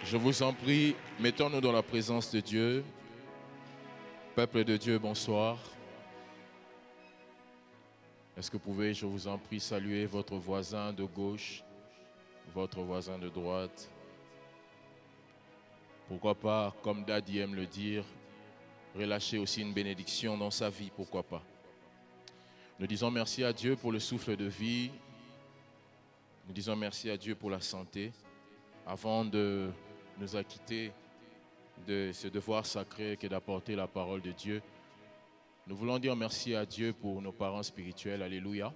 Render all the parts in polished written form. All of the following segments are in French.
Je vous en prie, mettons-nous dans la présence de Dieu. Peuple de Dieu, bonsoir. Est-ce que vous pouvez, je vous en prie, saluer votre voisin de gauche, votre voisin de droite? Pourquoi pas, comme Daddy aime le dire, relâcher aussi une bénédiction dans sa vie, pourquoi pas? Nous disons merci à Dieu pour le souffle de vie. Nous disons merci à Dieu pour la santé. Avant de nous acquitter de ce devoir sacré qui est d'apporter la parole de Dieu, nous voulons dire merci à Dieu pour nos parents spirituels. Alléluia.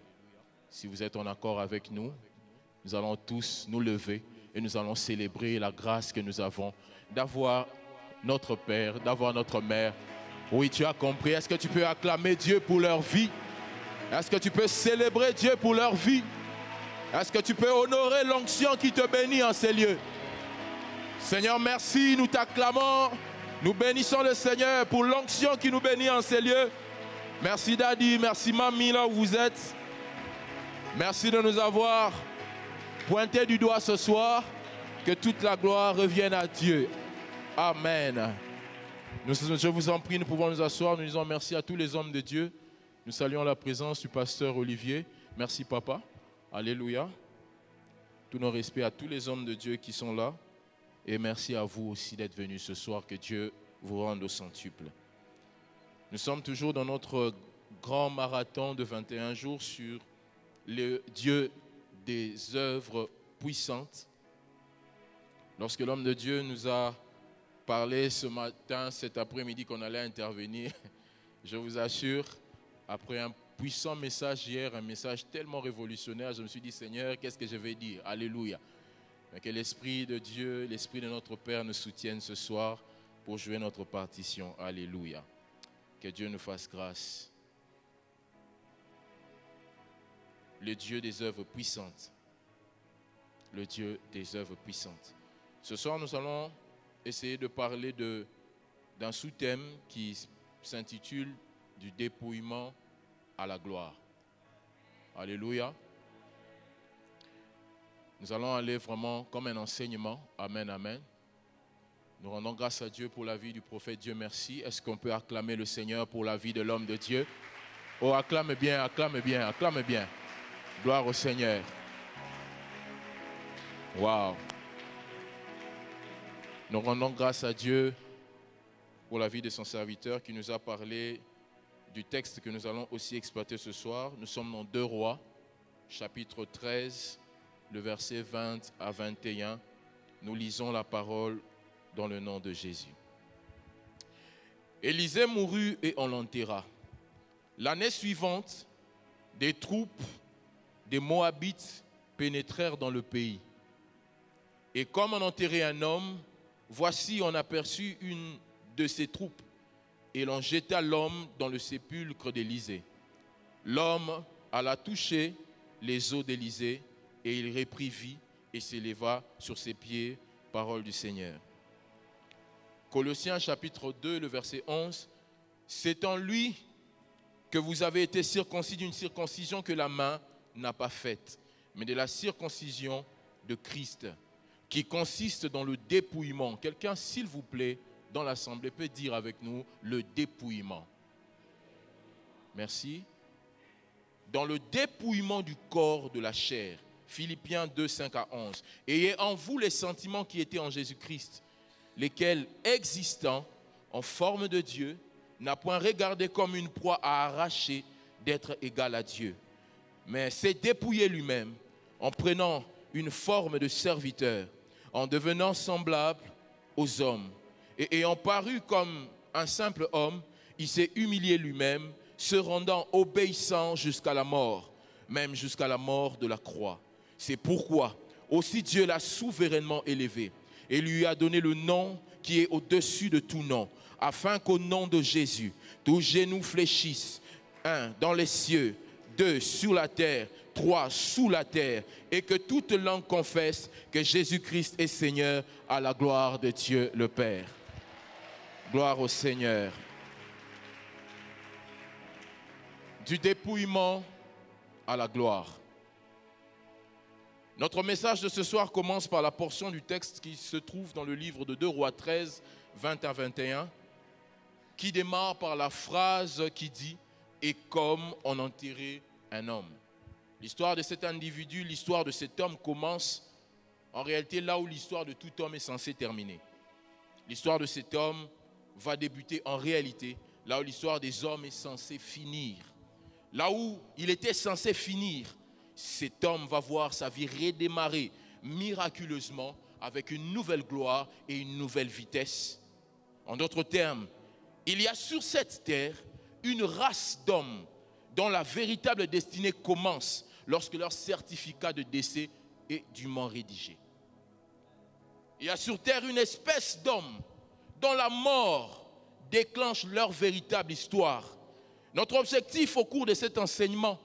Si vous êtes en accord avec nous, nous allons tous nous lever et nous allons célébrer la grâce que nous avons d'avoir notre Père, d'avoir notre Mère. Oui, tu as compris. Est-ce que tu peux acclamer Dieu pour leur vie? Est-ce que tu peux célébrer Dieu pour leur vie? Est-ce que tu peux honorer l'onction qui te bénit en ces lieux? Seigneur, merci, nous t'acclamons. Nous bénissons le Seigneur pour l'onction qui nous bénit en ces lieux. Merci Daddy, merci Mamie là où vous êtes. Merci de nous avoir pointé du doigt ce soir. Que toute la gloire revienne à Dieu. Amen. Je vous en prie, nous pouvons nous asseoir. Nous disons merci à tous les hommes de Dieu. Nous saluons la présence du pasteur Olivier. Merci papa. Alléluia. Tous nos respects à tous les hommes de Dieu qui sont là. Et merci à vous aussi d'être venus ce soir. Que Dieu vous rende au centuple. Nous sommes toujours dans notre grand marathon de 21 jours sur le Dieu des œuvres puissantes. Lorsque l'homme de Dieu nous a parlé ce matin, cet après-midi qu'on allait intervenir, je vous assure, après un puissant message hier, un message tellement révolutionnaire, je me suis dit, Seigneur, qu'est-ce que je vais dire? Alléluia. Mais que l'Esprit de Dieu, l'Esprit de notre Père nous soutienne ce soir pour jouer notre partition. Alléluia. Que Dieu nous fasse grâce. Le Dieu des œuvres puissantes. Le Dieu des œuvres puissantes. Ce soir, nous allons essayer de parler d'un sous-thème qui s'intitule « Du dépouillement à la gloire ». Alléluia. Nous allons aller vraiment comme un enseignement. Amen, amen. Nous rendons grâce à Dieu pour la vie du prophète. Dieu merci. Est-ce qu'on peut acclamer le Seigneur pour la vie de l'homme de Dieu? Oh, acclame bien, acclame bien, acclame bien. Gloire au Seigneur. Waouh. Nous rendons grâce à Dieu pour la vie de son serviteur qui nous a parlé du texte que nous allons aussi exploiter ce soir. Nous sommes dans 2 Rois, chapitre 13, le verset 20 à 21. Nous lisons la parole dans le nom de Jésus. Élisée mourut et on l'enterra. L'année suivante, des troupes des Moabites pénétrèrent dans le pays. Et comme on enterrait un homme, voici, on aperçut une de ses troupes, et l'on jeta l'homme dans le sépulcre d'Élisée. L'homme alla toucher les os d'Élisée, et il reprit vie et s'éleva sur ses pieds, parole du Seigneur. Colossiens chapitre 2, le verset 11. C'est en lui que vous avez été circoncis d'une circoncision que la main n'a pas faite, mais de la circoncision de Christ, qui consiste dans le dépouillement. Quelqu'un, s'il vous plaît, dans l'assemblée, peut dire avec nous le dépouillement. Merci. Dans le dépouillement du corps de la chair. Philippiens 2, 5 à 11. Ayez en vous les sentiments qui étaient en Jésus-Christ, lesquels, existant en forme de Dieu, n'a point regardé comme une proie à arracher d'être égal à Dieu, mais s'est dépouillé lui-même en prenant une forme de serviteur, en devenant semblable aux hommes. Et ayant paru comme un simple homme, il s'est humilié lui-même, se rendant obéissant jusqu'à la mort, même jusqu'à la mort de la croix. C'est pourquoi aussi Dieu l'a souverainement élevé et lui a donné le nom qui est au-dessus de tout nom, afin qu'au nom de Jésus, tout genou fléchisse, 1, dans les cieux, 2, sur la terre, 3, sous la terre, et que toute langue confesse que Jésus-Christ est Seigneur, à la gloire de Dieu le Père. Gloire au Seigneur. Du dépouillement à la gloire. Notre message de ce soir commence par la portion du texte qui se trouve dans le livre de 2 Rois 13, 20 à 21, qui démarre par la phrase qui dit « Et comme on enterrait un homme ». L'histoire de cet individu, l'histoire de cet homme commence en réalité là où l'histoire de tout homme est censée terminer. L'histoire de cet homme va débuter en réalité là où l'histoire des hommes est censée finir. Là où il était censé finir, cet homme va voir sa vie redémarrer miraculeusement avec une nouvelle gloire et une nouvelle vitesse. En d'autres termes, il y a sur cette terre une race d'hommes dont la véritable destinée commence lorsque leur certificat de décès est dûment rédigé. Il y a sur terre une espèce d'hommes dont la mort déclenche leur véritable histoire. Notre objectif au cours de cet enseignement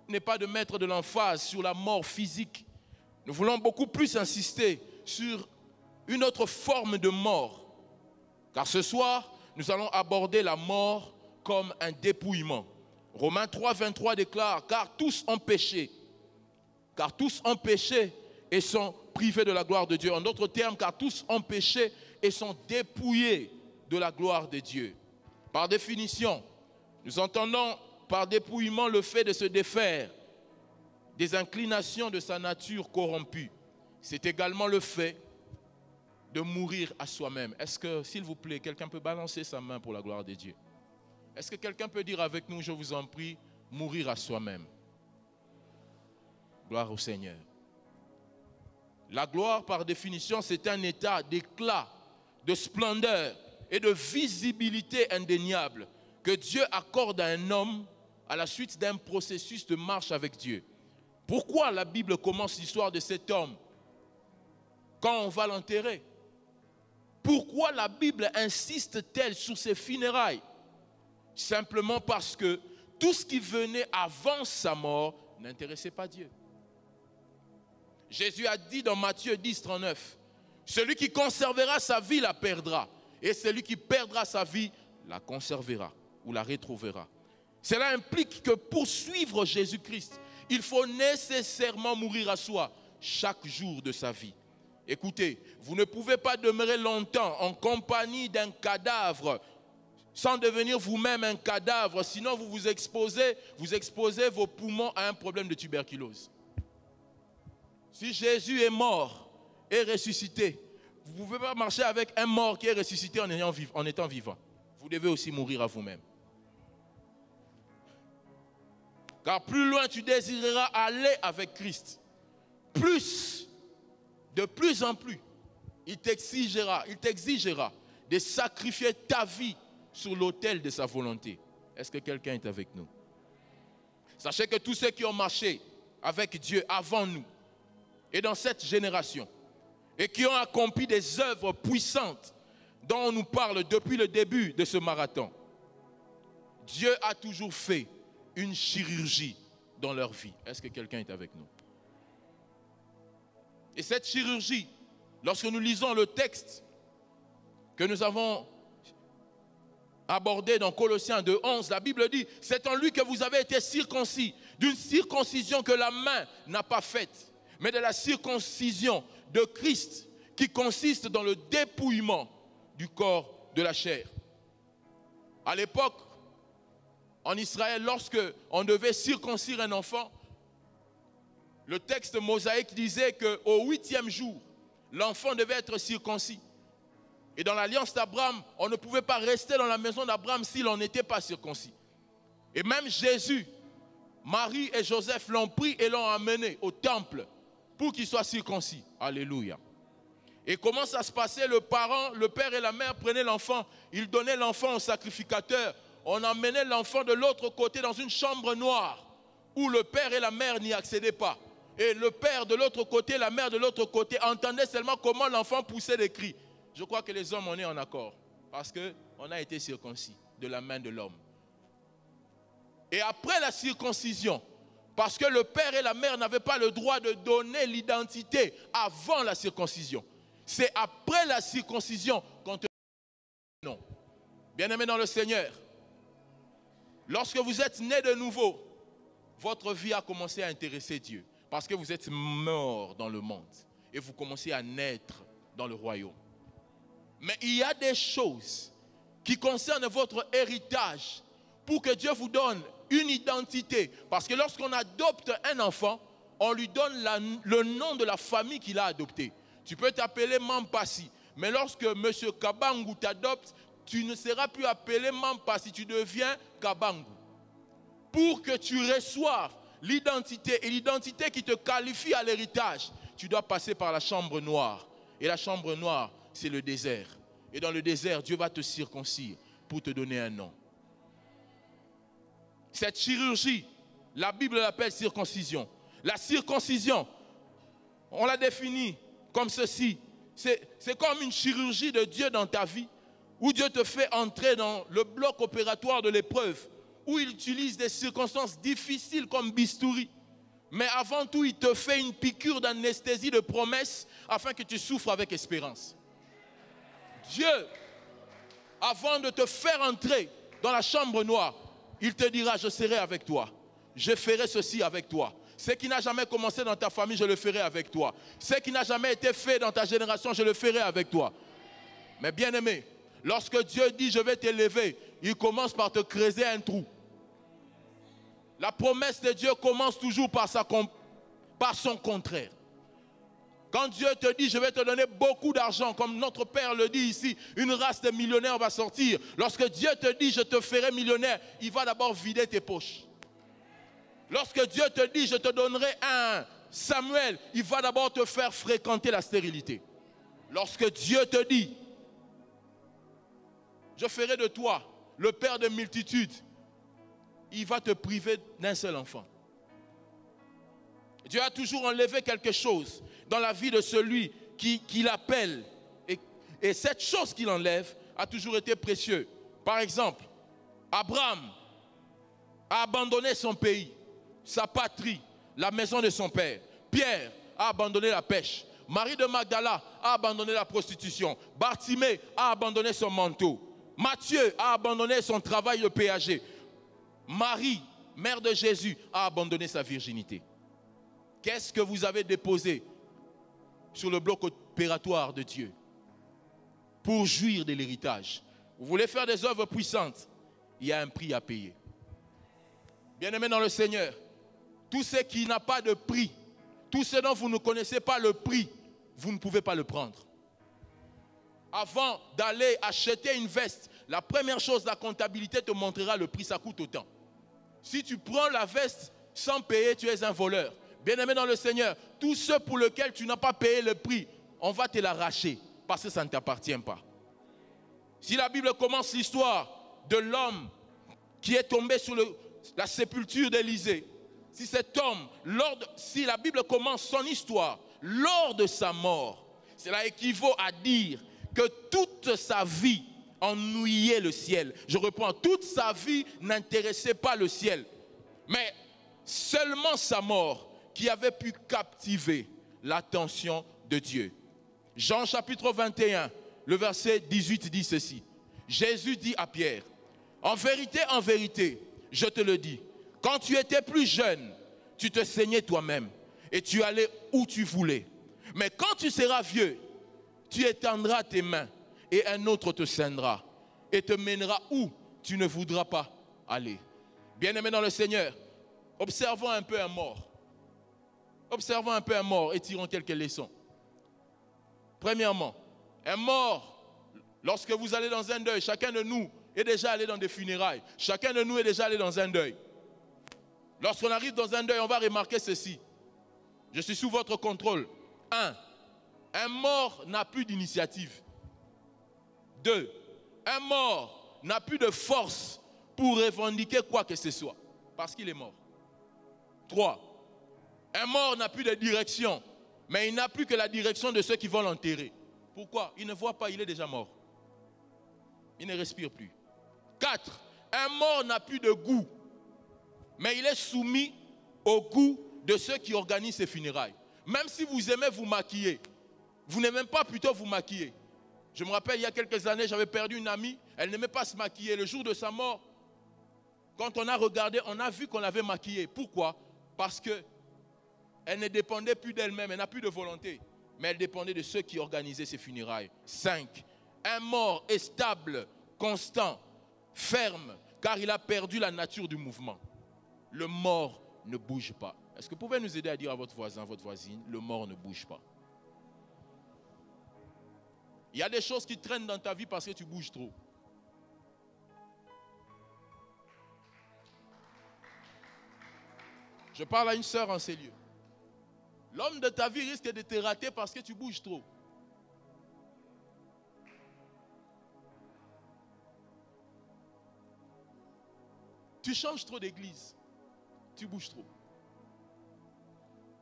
n'est pas de mettre de l'emphase sur la mort physique. Nous voulons beaucoup plus insister sur une autre forme de mort. Car ce soir, nous allons aborder la mort comme un dépouillement. Romains 3, 23 déclare « Car tous ont péché et sont privés de la gloire de Dieu. » En d'autres termes, car tous ont péché et sont dépouillés de la gloire de Dieu. Par définition, nous entendons par dépouillement le fait de se défaire des inclinations de sa nature corrompue. C'est également le fait de mourir à soi-même. Est-ce que, s'il vous plaît, quelqu'un peut balancer sa main pour la gloire de Dieu? Est-ce que quelqu'un peut dire avec nous, je vous en prie, mourir à soi-même? Gloire au Seigneur. La gloire, par définition, c'est un état d'éclat, de splendeur et de visibilité indéniable que Dieu accorde à un homme à la suite d'un processus de marche avec Dieu. Pourquoi la Bible commence l'histoire de cet homme quand on va l'enterrer? Pourquoi la Bible insiste-t-elle sur ses funérailles? Simplement parce que tout ce qui venait avant sa mort n'intéressait pas Dieu. Jésus a dit dans Matthieu 10, 39, « Celui qui conservera sa vie la perdra, et celui qui perdra sa vie la conservera ou la retrouvera. » Cela implique que pour suivre Jésus-Christ, il faut nécessairement mourir à soi chaque jour de sa vie. Écoutez, vous ne pouvez pas demeurer longtemps en compagnie d'un cadavre sans devenir vous-même un cadavre, sinon vous exposez vos poumons à un problème de tuberculose. Si Jésus est mort et ressuscité, vous ne pouvez pas marcher avec un mort qui est ressuscité en étant vivant. Vous devez aussi mourir à vous-même. Car plus loin tu désireras aller avec Christ, de plus en plus, il t'exigera de sacrifier ta vie sur l'autel de sa volonté. Est-ce que quelqu'un est avec nous? Sachez que tous ceux qui ont marché avec Dieu avant nous et dans cette génération et qui ont accompli des œuvres puissantes dont on nous parle depuis le début de ce marathon, Dieu a toujours fait une chirurgie dans leur vie. Est-ce que quelqu'un est avec nous? Et cette chirurgie, lorsque nous lisons le texte que nous avons abordé dans Colossiens 2:11, la Bible dit « C'est en lui que vous avez été circoncis, d'une circoncision que la main n'a pas faite, mais de la circoncision de Christ qui consiste dans le dépouillement du corps de la chair. » À l'époque, en Israël, lorsque on devait circoncire un enfant, le texte mosaïque disait qu'au 8e jour, l'enfant devait être circoncis. Et dans l'alliance d'Abraham, on ne pouvait pas rester dans la maison d'Abraham si l'on n'était pas circoncis. Et même Jésus, Marie et Joseph l'ont pris et l'ont amené au temple pour qu'il soit circoncis. Alléluia. Et comment ça se passait? Le père et la mère prenaient l'enfant, ils donnaient l'enfant au sacrificateur. On emmenait l'enfant de l'autre côté dans une chambre noire où le père et la mère n'y accédaient pas. Et le père de l'autre côté, la mère de l'autre côté entendaient seulement comment l'enfant poussait des cris. Je crois que les hommes en est en accord parce qu'on a été circoncis de la main de l'homme. Et après la circoncision, parce que le père et la mère n'avaient pas le droit de donner l'identité avant la circoncision, c'est après la circoncision qu'on te donne. Non. Bien-aimés dans le Seigneur, lorsque vous êtes né de nouveau, votre vie a commencé à intéresser Dieu. Parce que vous êtes morts dans le monde et vous commencez à naître dans le royaume. Mais il y a des choses qui concernent votre héritage pour que Dieu vous donne une identité. Parce que lorsqu'on adopte un enfant, on lui donne le nom de la famille qu'il a adopté. Tu peux t'appeler Mampasi, mais lorsque M. Kabangu t'adopte, tu ne seras plus appelé Mampasi, tu deviens Kabangu. Pour que tu reçoives l'identité et l'identité qui te qualifie à l'héritage, tu dois passer par la chambre noire. Et la chambre noire, c'est le désert. Et dans le désert, Dieu va te circoncire pour te donner un nom. Cette chirurgie, la Bible l'appelle circoncision. La circoncision, on l'a définie comme ceci. C'est comme une chirurgie de Dieu dans ta vie, où Dieu te fait entrer dans le bloc opératoire de l'épreuve, où il utilise des circonstances difficiles comme bistouri. Mais avant tout, il te fait une piqûre d'anesthésie de promesse afin que tu souffres avec espérance. Dieu, avant de te faire entrer dans la chambre noire, il te dira, je serai avec toi. Je ferai ceci avec toi. Ce qui n'a jamais commencé dans ta famille, je le ferai avec toi. Ce qui n'a jamais été fait dans ta génération, je le ferai avec toi. Mais bien aimé, lorsque Dieu dit, je vais t'élever, il commence par te creuser un trou. La promesse de Dieu commence toujours par son contraire. Quand Dieu te dit, je vais te donner beaucoup d'argent, comme notre Père le dit ici, une race de millionnaires va sortir. Lorsque Dieu te dit, je te ferai millionnaire, il va d'abord vider tes poches. Lorsque Dieu te dit, je te donnerai un Samuel, il va d'abord te faire fréquenter la stérilité. Lorsque Dieu te dit, je ferai de toi le père de multitudes, il va te priver d'un seul enfant. Dieu a toujours enlevé quelque chose dans la vie de celui qui l'appelle. Et cette chose qu'il enlève a toujours été précieuse. Par exemple, Abraham a abandonné son pays, sa patrie, la maison de son père. Pierre a abandonné la pêche. Marie de Magdala a abandonné la prostitution. Bartimée a abandonné son manteau. Matthieu a abandonné son travail de péager. Marie, mère de Jésus, a abandonné sa virginité. Qu'est-ce que vous avez déposé sur le bloc opératoire de Dieu pour jouir de l'héritage? Vous voulez faire des œuvres puissantes, il y a un prix à payer. Bien-aimés dans le Seigneur, tout ce qui n'a pas de prix, tout ce dont vous ne connaissez pas le prix, vous ne pouvez pas le prendre. Avant d'aller acheter une veste, la première chose, la comptabilité te montrera le prix, ça coûte autant. Si tu prends la veste sans payer, tu es un voleur. Bien-aimé dans le Seigneur, tout ce pour lequel tu n'as pas payé le prix, on va te l'arracher parce que ça ne t'appartient pas. Si la Bible commence l'histoire de l'homme qui est tombé sur la sépulture d'Élisée, si cet homme, si la Bible commence son histoire lors de sa mort, cela équivaut à dire que toute sa vie ennuyait le ciel. Je reprends, toute sa vie n'intéressait pas le ciel. Mais seulement sa mort qui avait pu captiver l'attention de Dieu. Jean chapitre 21, le verset 18 dit ceci. Jésus dit à Pierre, en vérité, je te le dis, quand tu étais plus jeune, tu te saignais toi-même et tu allais où tu voulais. Mais quand tu seras vieux, tu étendras tes mains et un autre te saignera et te mènera où tu ne voudras pas aller. Bien-aimés dans le Seigneur, observons un peu un mort. Observons un peu un mort et tirons quelques leçons. Premièrement, un mort, lorsque vous allez dans un deuil, chacun de nous est déjà allé dans des funérailles. Chacun de nous est déjà allé dans un deuil. Lorsqu'on arrive dans un deuil, on va remarquer ceci. Je suis sous votre contrôle. 1. Un mort n'a plus d'initiative. 2. Un mort n'a plus de force pour revendiquer quoi que ce soit, parce qu'il est mort. 3. Un mort n'a plus de direction, mais il n'a plus que la direction de ceux qui vont l'enterrer. Pourquoi? Il ne voit pas, il est déjà mort. Il ne respire plus. 4. Un mort n'a plus de goût, mais il est soumis au goût de ceux qui organisent ses funérailles. Même si vous aimez vous maquiller, vous n'aimez pas plutôt vous maquiller. Je me rappelle, il y a quelques années, j'avais perdu une amie, elle n'aimait pas se maquiller. Le jour de sa mort, quand on a regardé, on a vu qu'on l'avait maquillée. Pourquoi? Parce que Elle ne dépendait plus d'elle-même, elle n'a plus de volonté. Mais elle dépendait de ceux qui organisaient ses funérailles. 5. Un mort est stable, constant, ferme, car il a perdu la nature du mouvement. Le mort ne bouge pas. Est-ce que vous pouvez nous aider à dire à votre voisin, votre voisine, le mort ne bouge pas? Il y a des choses qui traînent dans ta vie parce que tu bouges trop. Je parle à une sœur en ces lieux. L'homme de ta vie risque de te rater parce que tu bouges trop. Tu changes trop d'église. Tu bouges trop.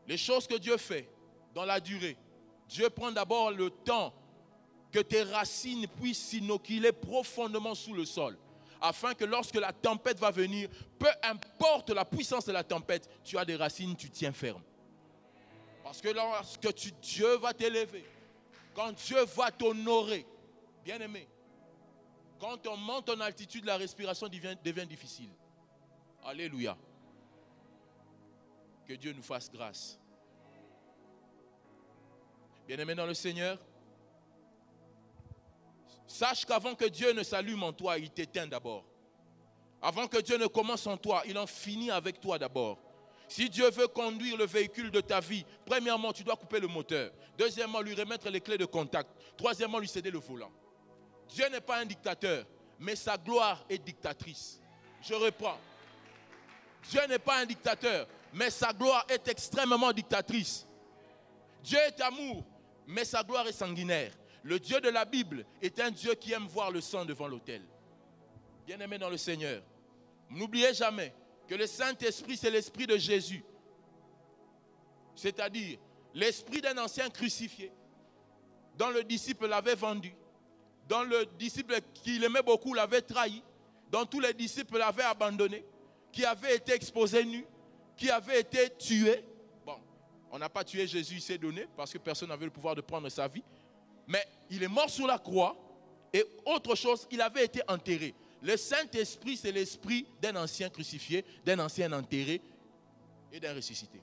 Les choses que Dieu fait dans la durée, Dieu prend d'abord le temps que tes racines puissent s'inoculer profondément sous le sol, afin que lorsque la tempête va venir, peu importe la puissance de la tempête, tu as des racines, tu tiens ferme. Parce que lorsque Dieu va t'élever, quand Dieu va t'honorer, bien aimé, quand on monte en altitude, la respiration devient difficile. Alléluia. Que Dieu nous fasse grâce. Bien-aimé dans le Seigneur, sache qu'avant que Dieu ne s'allume en toi, il t'éteint d'abord. Avant que Dieu ne commence en toi, il en finit avec toi d'abord. Si Dieu veut conduire le véhicule de ta vie, premièrement, tu dois couper le moteur. Deuxièmement, lui remettre les clés de contact. Troisièmement, lui céder le volant. Dieu n'est pas un dictateur, mais sa gloire est dictatrice. Je reprends. Dieu n'est pas un dictateur, mais sa gloire est extrêmement dictatrice. Dieu est amour, mais sa gloire est sanguinaire. Le Dieu de la Bible est un Dieu qui aime voir le sang devant l'autel. Bien-aimé dans le Seigneur, n'oubliez jamais que le Saint-Esprit, c'est l'Esprit de Jésus. C'est-à-dire l'Esprit d'un ancien crucifié, dont le disciple l'avait vendu, dont le disciple qu'il aimait beaucoup l'avait trahi, dont tous les disciples l'avaient abandonné, qui avait été exposé nu, qui avait été tué. Bon, on n'a pas tué Jésus, il s'est donné, parce que personne n'avait le pouvoir de prendre sa vie. Mais il est mort sur la croix, et autre chose, il avait été enterré. Le Saint-Esprit, c'est l'esprit d'un ancien crucifié, d'un ancien enterré et d'un ressuscité.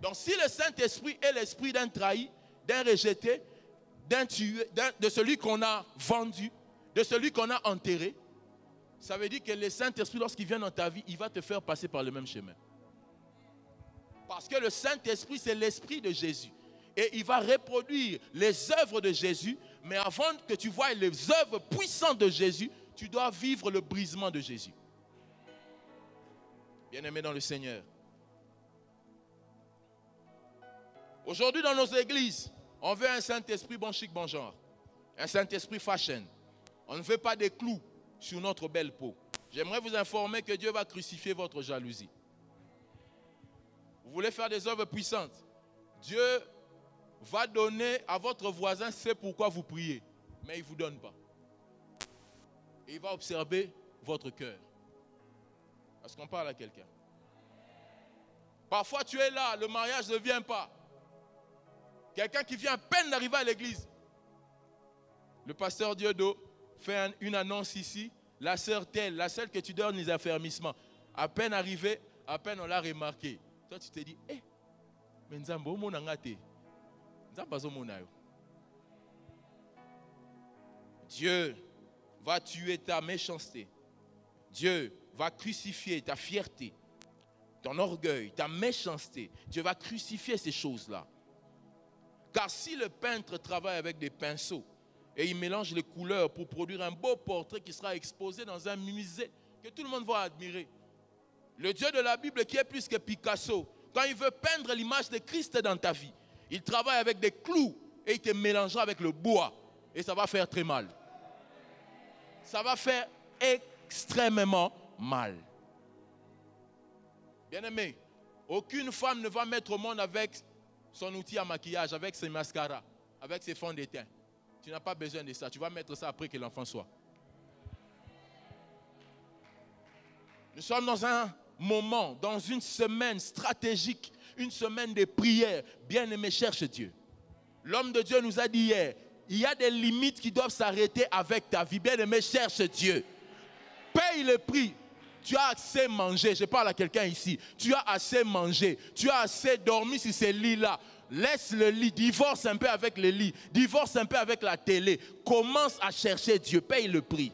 Donc si le Saint-Esprit est l'esprit d'un trahi, d'un rejeté, d'un tué, de celui qu'on a vendu, de celui qu'on a enterré, ça veut dire que le Saint-Esprit, lorsqu'il vient dans ta vie, il va te faire passer par le même chemin. Parce que le Saint-Esprit, c'est l'esprit de Jésus. Et il va reproduire les œuvres de Jésus, mais avant que tu voies les œuvres puissantes de Jésus, tu dois vivre le brisement de Jésus. Bien-aimé dans le Seigneur. Aujourd'hui dans nos églises, on veut un Saint-Esprit bon chic, bon genre. Un Saint-Esprit fashion. On ne veut pas des clous sur notre belle peau. J'aimerais vous informer que Dieu va crucifier votre jalousie. Vous voulez faire des œuvres puissantes. Dieu va donner à votre voisin ce pourquoi vous priez. Mais il ne vous donne pas. Et il va observer votre cœur. Est-ce qu'on parle à quelqu'un? Parfois tu es là, le mariage ne vient pas. Quelqu'un qui vient à peine d'arriver à l'église. Le pasteur Diodo fait une annonce ici. La sœur telle, la seule que tu donnes les affermissements. À peine arrivé, à peine on l'a remarqué. Toi tu te dis, mais Nzambo, mon angate. Nzambazo monayo. Dieu va tuer ta méchanceté. Dieu va crucifier ta fierté, ton orgueil, ta méchanceté. Dieu va crucifier ces choses-là. Car si le peintre travaille avec des pinceaux et il mélange les couleurs pour produire un beau portrait qui sera exposé dans un musée que tout le monde va admirer, le Dieu de la Bible qui est plus que Picasso, quand il veut peindre l'image de Christ dans ta vie, il travaille avec des clous et il te mélangera avec le bois et ça va faire très mal. Ça va faire extrêmement mal. Bien-aimé, aucune femme ne va mettre au monde avec son outil à maquillage, avec ses mascaras, avec ses fonds de teint. Tu n'as pas besoin de ça. Tu vas mettre ça après que l'enfant soit. Nous sommes dans un moment, dans une semaine stratégique, une semaine de prière. Bien-aimé, cherche Dieu. L'homme de Dieu nous a dit hier, il y a des limites qui doivent s'arrêter avec ta vie. Bien-aimé, cherche Dieu. Paye le prix. tu as assez mangé. Je parle à quelqu'un ici. Tu as assez mangé. Tu as assez dormi sur ces lits-là. Laisse le lit. Divorce un peu avec le lit. Divorce un peu avec la télé. Commence à chercher Dieu. Paye le prix.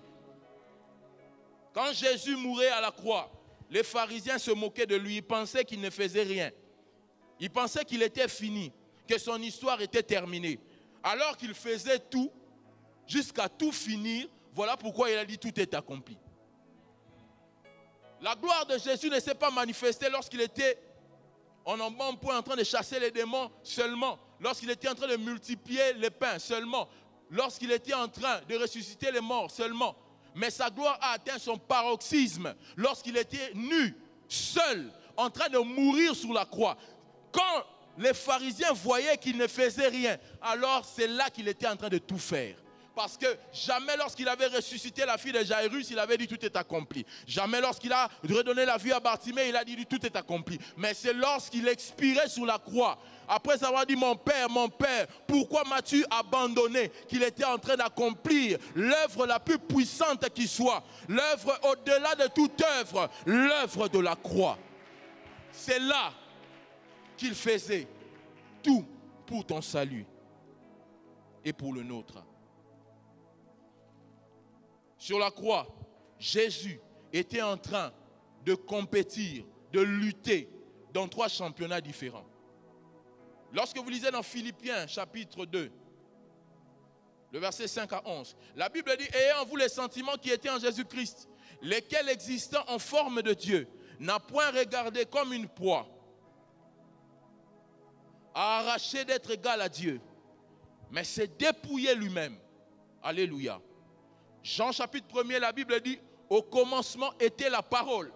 Quand Jésus mourait à la croix, les pharisiens se moquaient de lui. Ils pensaient qu'il ne faisait rien. Ils pensaient qu'il était fini, que son histoire était terminée. Alors qu'il faisait tout, jusqu'à tout finir, voilà pourquoi il a dit tout est accompli. La gloire de Jésus ne s'est pas manifestée lorsqu'il était en embonpoint en train de chasser les démons seulement, lorsqu'il était en train de multiplier les pains seulement, lorsqu'il était en train de ressusciter les morts seulement. Mais sa gloire a atteint son paroxysme lorsqu'il était nu, seul, en train de mourir sur la croix. Quand les pharisiens voyaient qu'il ne faisait rien, alors c'est là qu'il était en train de tout faire. Parce que jamais lorsqu'il avait ressuscité la fille de Jairus, il avait dit tout est accompli. Jamais lorsqu'il a redonné la vie à Bartimée, il a dit tout est accompli. Mais c'est lorsqu'il expirait sur la croix, après avoir dit mon Père, pourquoi m'as-tu abandonné, qu'il était en train d'accomplir l'œuvre la plus puissante qui soit, l'œuvre au-delà de toute œuvre, l'œuvre de la croix. C'est là qu'il faisait tout pour ton salut et pour le nôtre. Sur la croix, Jésus était en train de compétir, de lutter dans 3 championnats différents. Lorsque vous lisez dans Philippiens chapitre 2, le verset 5 à 11, la Bible dit « Ayez en vous les sentiments qui étaient en Jésus-Christ, lesquels existant en forme de Dieu, n'a point regardé comme une proie, à arracher d'être égal à Dieu, mais s'est dépouillé lui-même. » Alléluia. Jean chapitre 1er, la Bible dit, au commencement était la parole.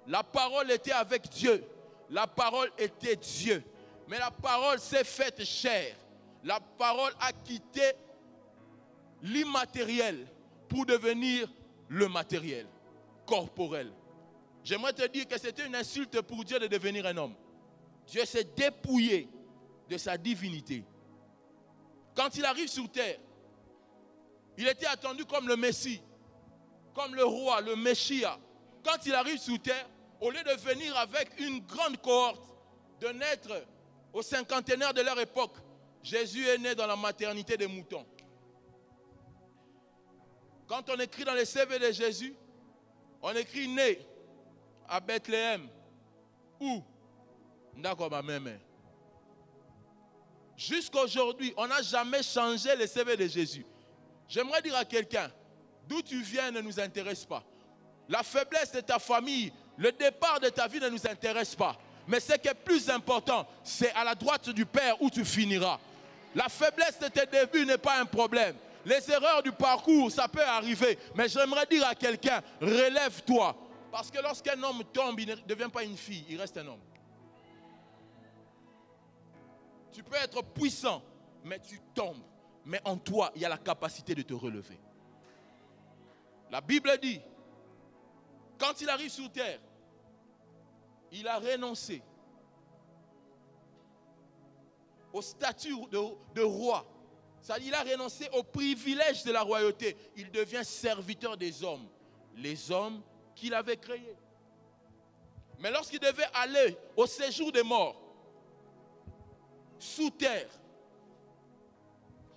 La parole était avec Dieu. La parole était Dieu. Mais la parole s'est faite chair. La parole a quitté l'immatériel pour devenir le matériel, corporel. J'aimerais te dire que c'était une insulte pour Dieu de devenir un homme. Dieu s'est dépouillé de sa divinité. Quand il arrive sur terre, il était attendu comme le Messie, comme le roi, le Messia. Quand il arrive sur terre, au lieu de venir avec une grande cohorte, de naître au cinquantenaire de leur époque, Jésus est né dans la maternité des moutons. Quand on écrit dans les CV de Jésus, on écrit né à Bethléem ou d'accord, ma mère. Jusqu'à aujourd'hui, on n'a jamais changé les CV de Jésus. J'aimerais dire à quelqu'un, d'où tu viens ne nous intéresse pas. La faiblesse de ta famille, le départ de ta vie ne nous intéresse pas. Mais ce qui est plus important, c'est à la droite du Père où tu finiras. La faiblesse de tes débuts n'est pas un problème. Les erreurs du parcours, ça peut arriver. Mais j'aimerais dire à quelqu'un, relève-toi. Parce que lorsqu'un homme tombe, il ne devient pas une fille, il reste un homme. Tu peux être puissant, mais tu tombes. Mais en toi, il y a la capacité de te relever. La Bible dit, quand il arrive sur terre, il a renoncé au statut de roi. C'est-à-dire, il a renoncé au privilège de la royauté. Il devient serviteur des hommes. Les hommes qu'il avait créés. Mais lorsqu'il devait aller au séjour des morts, sous terre,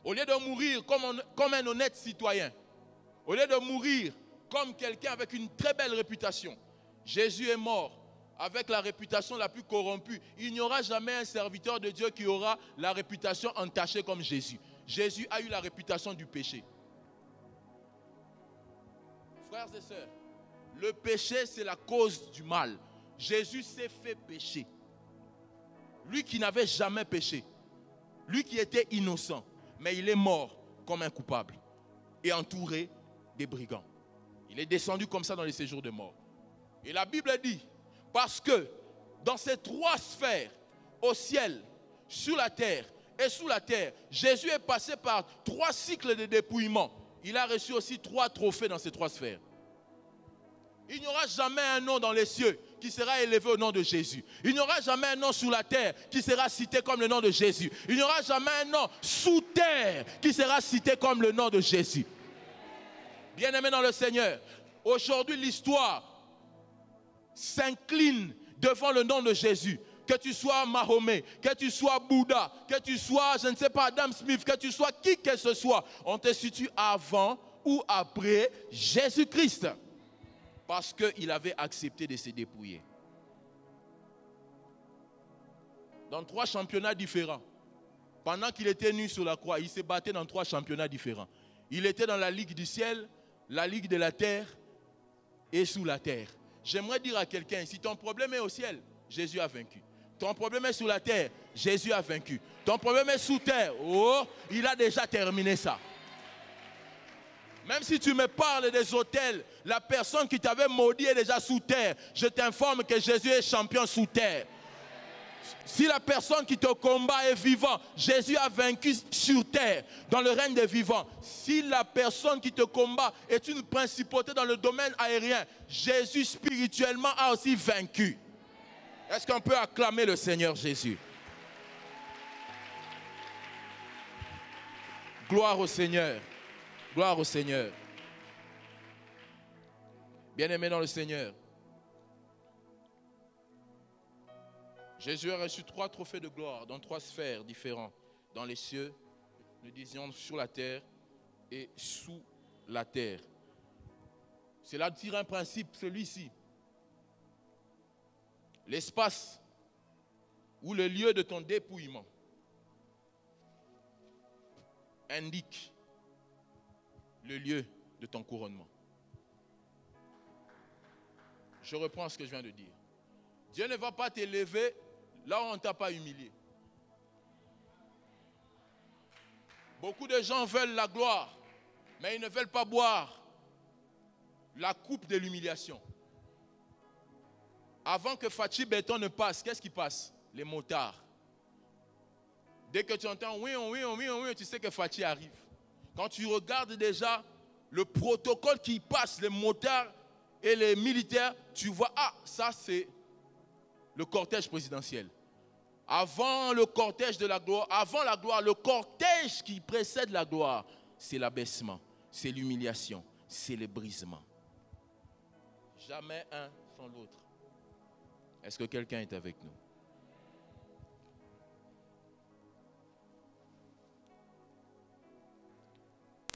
au lieu de mourir comme un honnête citoyen, au lieu de mourir comme quelqu'un avec une très belle réputation, Jésus est mort avec la réputation la plus corrompue. Il n'y aura jamais un serviteur de Dieu qui aura la réputation entachée comme Jésus. Jésus a eu la réputation du péché. Frères et sœurs, le péché c'est la cause du mal. Jésus s'est fait pécher. Lui qui n'avait jamais péché, lui qui était innocent, mais il est mort comme un coupable et entouré des brigands. Il est descendu comme ça dans les séjours de mort. Et la Bible dit, parce que dans ces 3 sphères, au ciel, sur la terre et sous la terre, Jésus est passé par 3 cycles de dépouillement. Il a reçu aussi 3 trophées dans ces 3 sphères. Il n'y aura jamais un nom dans les cieux qui sera élevé au nom de Jésus. Il n'y aura jamais un nom sur la terre qui sera cité comme le nom de Jésus. Il n'y aura jamais un nom sous terre qui sera cité comme le nom de Jésus. Bien-aimés dans le Seigneur, aujourd'hui l'histoire s'incline devant le nom de Jésus, que tu sois Mahomet, que tu sois Bouddha, que tu sois, je ne sais pas, Adam Smith, que tu sois qui que ce soit, on te situe avant ou après Jésus-Christ. Parce qu'il avait accepté de se dépouiller. Dans 3 championnats différents. Pendant qu'il était nu sur la croix, il se battait dans 3 championnats différents. Il était dans la ligue du ciel, la ligue de la terre et sous la terre. J'aimerais dire à quelqu'un, si ton problème est au ciel, Jésus a vaincu. Ton problème est sous la terre, Jésus a vaincu. Ton problème est sous terre, oh, il a déjà terminé ça. Même si tu me parles des hôtels, la personne qui t'avait maudit est déjà sous terre. Je t'informe que Jésus est champion sous terre. Si la personne qui te combat est vivant, Jésus a vaincu sur terre, dans le règne des vivants. Si la personne qui te combat est une principauté dans le domaine aérien, Jésus spirituellement a aussi vaincu. Est-ce qu'on peut acclamer le Seigneur Jésus? Gloire au Seigneur. Gloire au Seigneur. Bien-aimé dans le Seigneur. Jésus a reçu 3 trophées de gloire dans 3 sphères différentes. Dans les cieux, nous disions sur la terre et sous la terre. Cela tire un principe, celui-ci. L'espace ou le lieu de ton dépouillement indique le lieu de ton couronnement. Je reprends ce que je viens de dire. Dieu ne va pas t'élever là où on ne t'a pas humilié. Beaucoup de gens veulent la gloire, mais ils ne veulent pas boire la coupe de l'humiliation. Avant que Fachi Béton ne passe, qu'est-ce qui passe? Les motards. Dès que tu entends oui, tu sais que Fachi arrive. Quand tu regardes déjà le protocole qui passe, les motards et les militaires, tu vois, ah, ça c'est le cortège présidentiel. Avant le cortège de la gloire, avant la gloire, le cortège qui précède la gloire, c'est l'abaissement, c'est l'humiliation, c'est le brisement. Jamais un sans l'autre. Est-ce que quelqu'un est avec nous?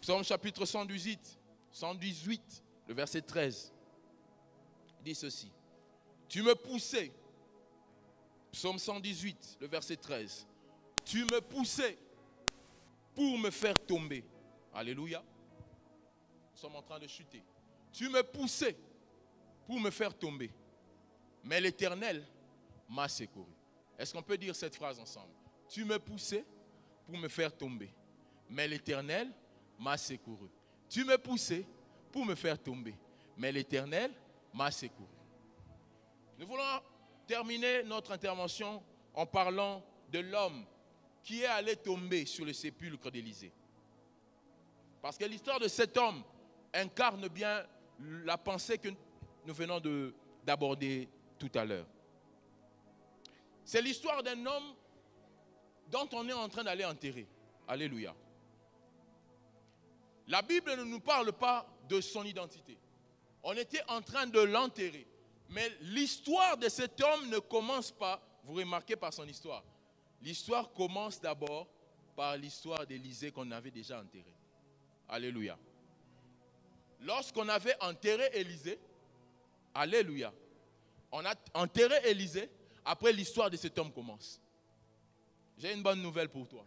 Psaume chapitre 118, le verset 13, dit ceci. Tu me poussais, Psaume 118, le verset 13. Tu me poussais pour me faire tomber. Alléluia. Nous sommes en train de chuter. Tu me poussais pour me faire tomber. Mais l'Éternel m'a secouru. Est-ce qu'on peut dire cette phrase ensemble? Tu me poussais pour me faire tomber. Mais l'Éternel m'a secouru. Tu me poussais pour me faire tomber. Mais l'Éternel m'a secouru. Nous voulons terminer notre intervention en parlant de l'homme qui est allé tomber sur le sépulcre d'Élisée. Parce que l'histoire de cet homme incarne bien la pensée que nous venons d'aborder tout à l'heure. C'est l'histoire d'un homme dont on est en train d'aller enterrer. Alléluia. La Bible ne nous parle pas de son identité. On était en train de l'enterrer. Mais l'histoire de cet homme ne commence pas, vous remarquez par son histoire. L'histoire commence d'abord par l'histoire d'Élisée qu'on avait déjà enterré. Alléluia. Lorsqu'on avait enterré Élisée, alléluia, on a enterré Élisée, après l'histoire de cet homme commence. J'ai une bonne nouvelle pour toi.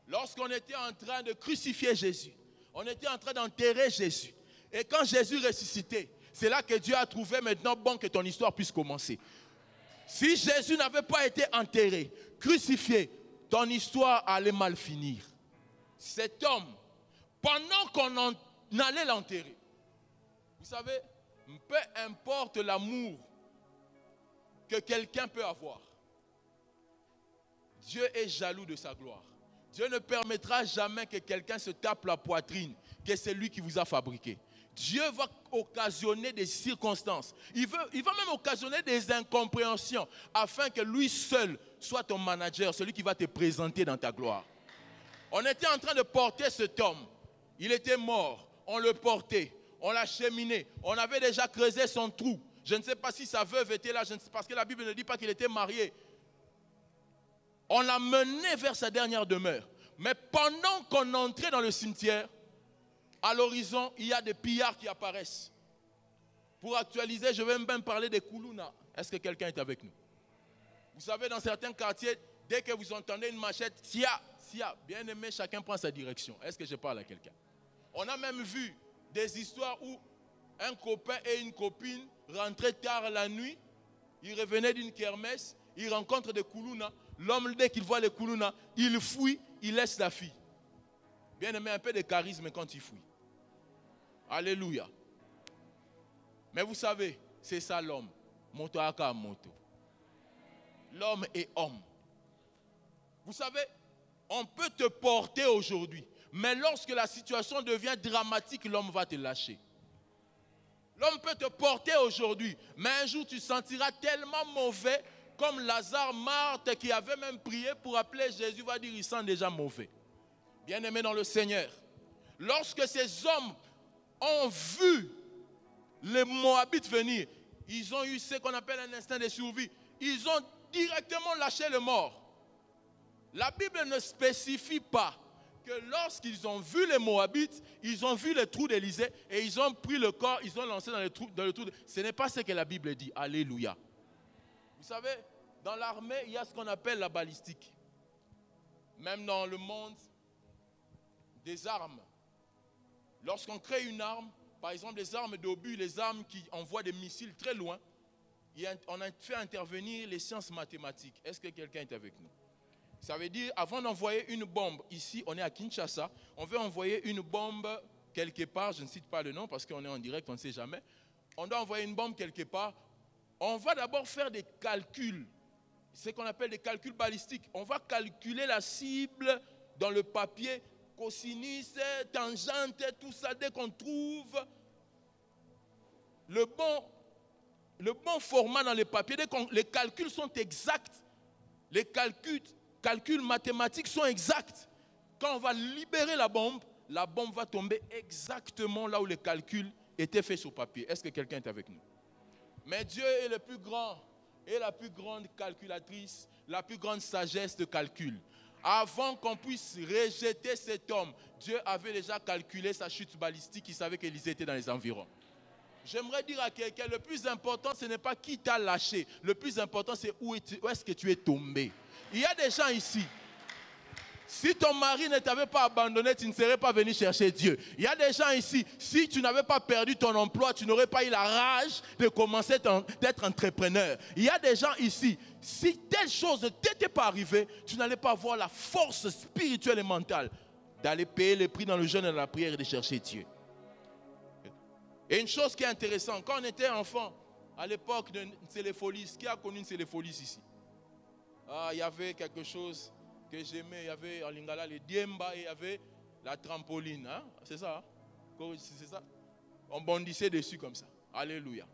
Lorsqu'on était en train de crucifier Jésus, on était en train d'enterrer Jésus. Et quand Jésus ressuscitait, c'est là que Dieu a trouvé maintenant bon que ton histoire puisse commencer. Si Jésus n'avait pas été enterré, crucifié, ton histoire allait mal finir. Cet homme, pendant qu'on allait l'enterrer, vous savez, peu importe l'amour que quelqu'un peut avoir, Dieu est jaloux de sa gloire. Dieu ne permettra jamais que quelqu'un se tape la poitrine, que c'est lui qui vous a fabriqué. Dieu va occasionner des circonstances. Il va même occasionner des incompréhensions afin que lui seul soit ton manager, celui qui va te présenter dans ta gloire. On était en train de porter cet homme. Il était mort. On le portait. On l'a cheminé. On avait déjà creusé son trou. Je ne sais pas si sa veuve était là, je ne sais, parce que la Bible ne dit pas qu'il était marié. On l'a mené vers sa dernière demeure. Mais pendant qu'on entrait dans le cimetière, à l'horizon, il y a des pillards qui apparaissent. Pour actualiser, je vais même parler des Koulouna. Est-ce que quelqu'un est avec nous? Vous savez, dans certains quartiers, dès que vous entendez une machette, sia, bien aimé, chacun prend sa direction. Est-ce que je parle à quelqu'un? On a même vu des histoires où un copain et une copine rentraient tard la nuit, ils revenaient d'une kermesse, ils rencontrent des Koulouna. L'homme, dès qu'il voit les Koulouna, il fuit, il laisse la fille. Bien aimé, un peu de charisme quand il fuit. Alléluia. Mais vous savez, c'est ça l'homme. Moto aka moto. L'homme est homme. Vous savez, on peut te porter aujourd'hui, mais lorsque la situation devient dramatique, l'homme va te lâcher. L'homme peut te porter aujourd'hui, mais un jour tu sentiras tellement mauvais comme Lazare, Marthe qui avait même prié pour appeler Jésus, va dire il sent déjà mauvais. Bien-aimé dans le Seigneur, lorsque ces hommes ont vu les Moabites venir, ils ont eu ce qu'on appelle un instinct de survie. Ils ont directement lâché le mort. La Bible ne spécifie pas que lorsqu'ils ont vu les Moabites, ils ont vu le trou d'Élysée et ils ont pris le corps, ils ont lancé dans le trou. Ce n'est pas ce que la Bible dit. Alléluia. Vous savez, dans l'armée, il y a ce qu'on appelle la balistique. Même dans le monde des armes. Lorsqu'on crée une arme, par exemple les armes d'obus, les armes qui envoient des missiles très loin, on a fait intervenir les sciences mathématiques. Est-ce que quelqu'un est avec nous? Ça veut dire, avant d'envoyer une bombe, ici on est à Kinshasa, on veut envoyer une bombe quelque part, je ne cite pas le nom parce qu'on est en direct, on ne sait jamais. On doit envoyer une bombe quelque part. On va d'abord faire des calculs, ce qu'on appelle des calculs balistiques. On va calculer la cible dans le papier, cosinus, tangente, tout ça. Dès qu'on trouve le bon format dans les papiers, dès que les calculs sont exacts, les calculs mathématiques sont exacts. Quand on va libérer la bombe va tomber exactement là où les calculs étaient faits sur papier. Est-ce que quelqu'un est avec nous? Mais Dieu est le plus grand et la plus grande calculatrice, la plus grande sagesse de calcul. Avant qu'on puisse rejeter cet homme, Dieu avait déjà calculé sa chute balistique, il savait qu'Élisée était dans les environs. J'aimerais dire à quelqu'un, le plus important, ce n'est pas qui t'a lâché. Le plus important, c'est où est-ce que tu es tombé. Il y a des gens ici. Si ton mari ne t'avait pas abandonné, tu ne serais pas venu chercher Dieu. Il y a des gens ici, si tu n'avais pas perdu ton emploi, tu n'aurais pas eu la rage de commencer d'être entrepreneur. Il y a des gens ici, si telle chose ne t'était pas arrivée, tu n'allais pas avoir la force spirituelle et mentale d'aller payer les prix dans le jeûne et dans la prière et de chercher Dieu. Et une chose qui est intéressante, quand on était enfant, à l'époque de Ncélepholis, qui a connu Ncélepholis ici? Il y avait quelque chose que j'aimais, il y avait en Lingala les Diemba et il y avait la trampoline. Hein? C'est ça? C'est ça? On bondissait dessus comme ça. Alléluia.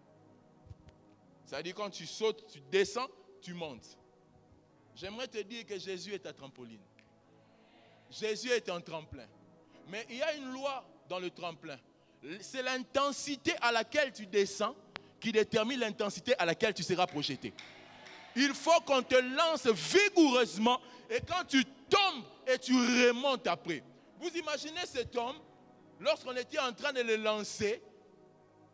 Ça veut dire quand tu sautes, tu descends, tu montes. J'aimerais te dire que Jésus est ta trampoline. Jésus est un tremplin. Mais il y a une loi dans le tremplin. C'est l'intensité à laquelle tu descends qui détermine l'intensité à laquelle tu seras projeté. Il faut qu'on te lance vigoureusement et quand tu tombes et tu remontes après. Vous imaginez cet homme, lorsqu'on était en train de le lancer,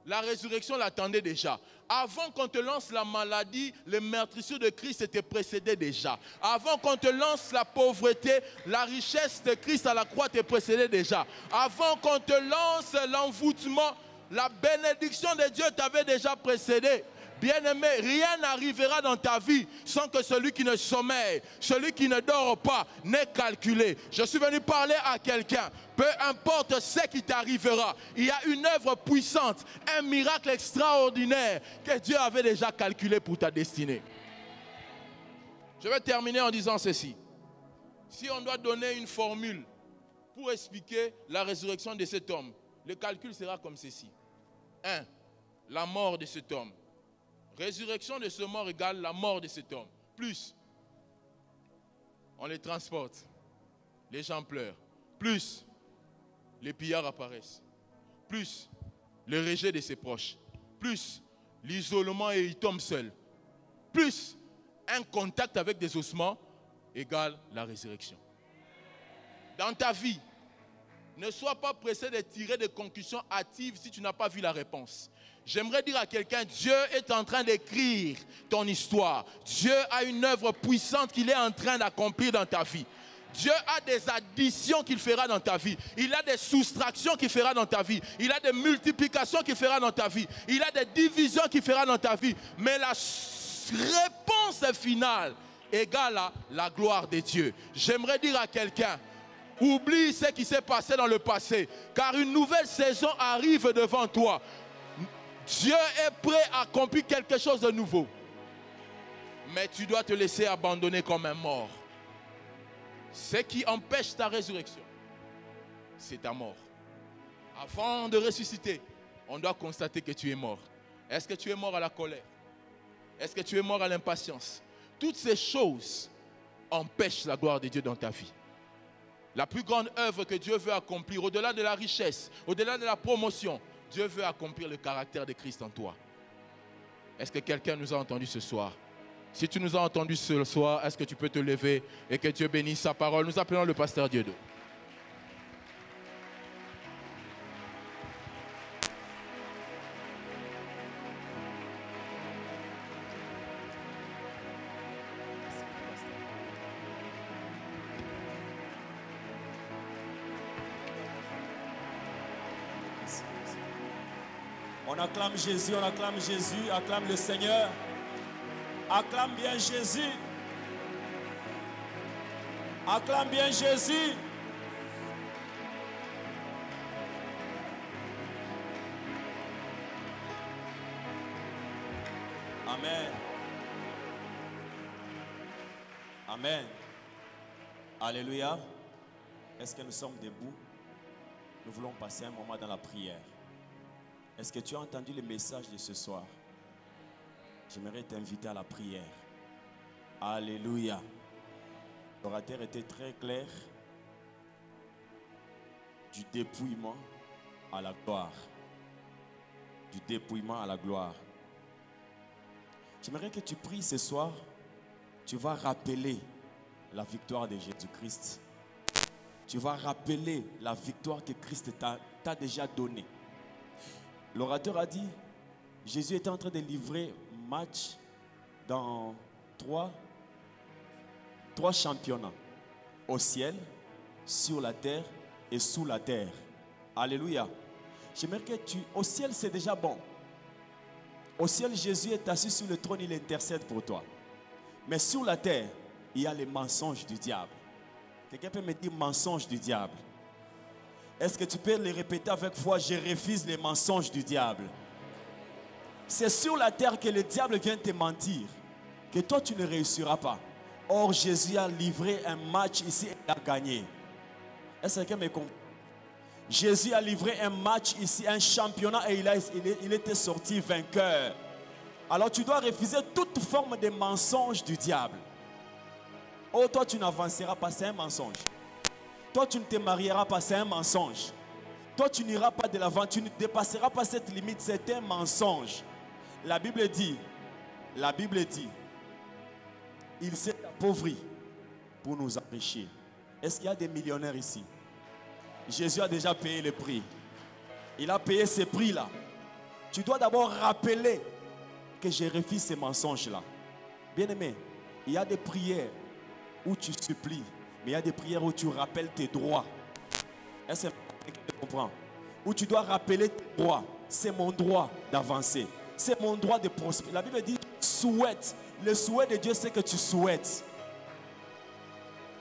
la résurrection l'attendait déjà. Avant qu'on te lance la maladie, les meurtrissures de Christ te précédaient déjà. Avant qu'on te lance la pauvreté, la richesse de Christ à la croix te précédait déjà. Avant qu'on te lance l'envoûtement, la bénédiction de Dieu t'avait déjà précédé. Bien-aimé, rien n'arrivera dans ta vie sans que celui qui ne sommeille, celui qui ne dort pas, n'ait calculé. Je suis venu parler à quelqu'un. Peu importe ce qui t'arrivera, il y a une œuvre puissante, un miracle extraordinaire que Dieu avait déjà calculé pour ta destinée. Je vais terminer en disant ceci. Si on doit donner une formule pour expliquer la résurrection de cet homme, le calcul sera comme ceci. 1. La mort de cet homme. Résurrection de ce mort égale la mort de cet homme. Plus, on les transporte. Les gens pleurent. Plus, les pillards apparaissent. Plus, le rejet de ses proches, plus l'isolement et il tombe seul, plus un contact avec des ossements égale la résurrection. Dans ta vie, ne sois pas pressé de tirer des conclusions hâtives si tu n'as pas vu la réponse. J'aimerais dire à quelqu'un, Dieu est en train d'écrire ton histoire. Dieu a une œuvre puissante qu'il est en train d'accomplir dans ta vie. Dieu a des additions qu'il fera dans ta vie. Il a des soustractions qu'il fera dans ta vie. Il a des multiplications qu'il fera dans ta vie. Il a des divisions qu'il fera dans ta vie. Mais la réponse finale égale à la gloire de Dieu. J'aimerais dire à quelqu'un, oublie ce qui s'est passé dans le passé, car une nouvelle saison arrive devant toi. Dieu est prêt à accomplir quelque chose de nouveau. Mais tu dois te laisser abandonner comme un mort. Ce qui empêche ta résurrection, c'est ta mort. Avant de ressusciter, on doit constater que tu es mort. Est-ce que tu es mort à la colère? Est-ce que tu es mort à l'impatience? Toutes ces choses empêchent la gloire de Dieu dans ta vie. La plus grande œuvre que Dieu veut accomplir, au-delà de la richesse, au-delà de la promotion, Dieu veut accomplir le caractère de Christ en toi. Est-ce que quelqu'un nous a entendu ce soir? Si tu nous as entendu ce soir, est-ce que tu peux te lever et que Dieu bénisse sa parole? Nous appelons le pasteur Dieudo. On acclame Jésus, acclame le Seigneur. Acclame bien Jésus. Acclame bien Jésus. Amen. Amen. Alléluia. Est-ce que nous sommes debout? Nous voulons passer un moment dans la prière. Est-ce que tu as entendu le message de ce soir? J'aimerais t'inviter à la prière. Alléluia. L'orateur était très clair. Du dépouillement à la gloire. Du dépouillement à la gloire. J'aimerais que tu pries ce soir. Tu vas rappeler la victoire de Jésus-Christ. Tu vas rappeler la victoire que Christ t'a déjà donnée. L'orateur a dit, Jésus était en train de livrer match dans trois championnats. Au ciel, sur la terre et sous la terre. Alléluia. J'aimerais que au ciel, c'est déjà bon. Au ciel, Jésus est assis sur le trône, il intercède pour toi. Mais sur la terre, il y a les mensonges du diable. Quelqu'un peut me dire mensonges du diable? Est-ce que tu peux les répéter avec foi? Je refuse les mensonges du diable. C'est sur la terre que le diable vient te mentir, que toi tu ne réussiras pas. Or Jésus a livré un match ici et il a gagné. Est-ce que quelqu'un me comprend? Jésus a livré un match ici, un championnat, et il était sorti vainqueur. Alors tu dois refuser toute forme de mensonge du diable. Oh, toi tu n'avanceras pas, c'est un mensonge. Toi, tu ne te marieras pas, c'est un mensonge. Toi, tu n'iras pas de l'avant, tu ne dépasseras pas cette limite, c'est un mensonge. La Bible dit, il s'est appauvri pour nous enrichir. Est-ce qu'il y a des millionnaires ici? Jésus a déjà payé le prix. Il a payé ce prix-là. Tu dois d'abord rappeler que j'ai refusé ces mensonges-là. Bien-aimé, il y a des prières où tu supplies. Mais il y a des prières où tu rappelles tes droits. Est-ce que tu comprends? Où tu dois rappeler tes droits. C'est mon droit d'avancer. C'est mon droit de prospérer. La Bible dit souhaite. Le souhait de Dieu, c'est que tu souhaites.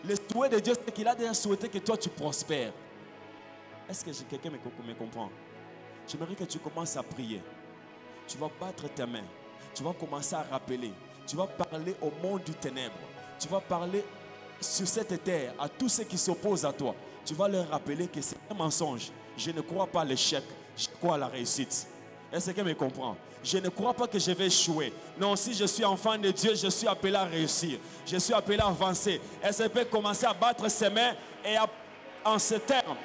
Le souhait de Dieu, c'est qu'il a déjà souhaité que toi tu prospères. Est-ce que quelqu'un me comprend? J'aimerais que tu commences à prier. Tu vas battre tes mains. Tu vas commencer à rappeler. Tu vas parler au monde du ténèbre. Tu vas parler sur cette terre, à tous ceux qui s'opposent à toi, tu vas leur rappeler que c'est un mensonge. Je ne crois pas à l'échec, je crois à la réussite. Est-ce que quelqu'un me comprend? Je ne crois pas que je vais échouer. Non, si je suis enfant de Dieu, je suis appelé à réussir. Je suis appelé à avancer. Est-ce qu'il peut commencer à battre ses mains et en ces termes?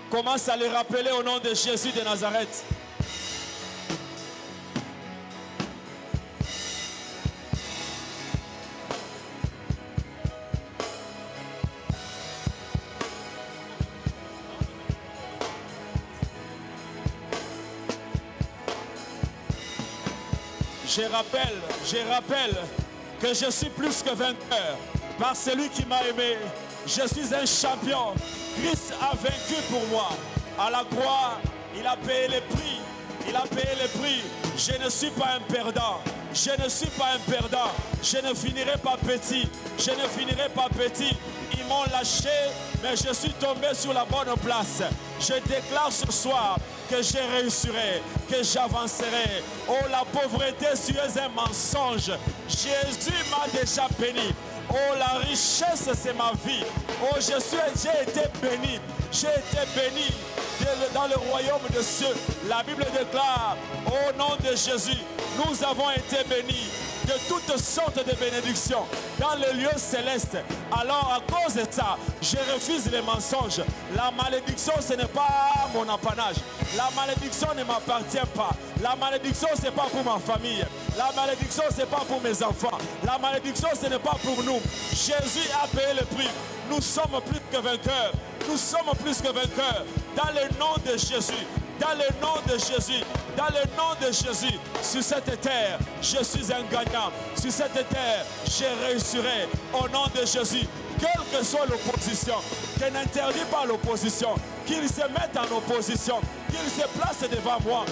Commence à les rappeler au nom de Jésus de Nazareth. Je rappelle que je suis plus que vainqueur par celui qui m'a aimé. Je suis un champion. Christ a vaincu pour moi. À la croix, il a payé le prix. Il a payé le prix. Je ne suis pas un perdant. Je ne suis pas un perdant. Je ne finirai pas petit. Je ne finirai pas petit. Ils m'ont lâché, mais je suis tombé sur la bonne place. Je déclare ce soir que je réussirai, que j'avancerai. Oh, la pauvreté, tu es un mensonge. Jésus m'a déjà béni. Oh, la richesse, c'est ma vie. Oh, j'ai été béni. J'ai été béni dans le royaume des cieux. La Bible déclare, au nom de Jésus, nous avons été bénis de toutes sortes de bénédictions dans le lieu céleste. Alors à cause de ça, je refuse les mensonges. La malédiction, ce n'est pas mon apanage. La malédiction ne m'appartient pas. La malédiction, ce n'est pas pour ma famille. La malédiction, ce n'est pas pour mes enfants. La malédiction, ce n'est pas pour nous. Jésus a payé le prix. Nous sommes plus que vainqueurs. Nous sommes plus que vainqueurs. Dans le nom de Jésus. Dans le nom de Jésus. Dans le nom de Jésus. Sur cette terre, je suis un gagnant. Sur cette terre, je réussirai. Au nom de Jésus. Quelle que soit l'opposition, que n'interdit pas l'opposition, qu'il se mette en opposition, qu'il se place devant moi.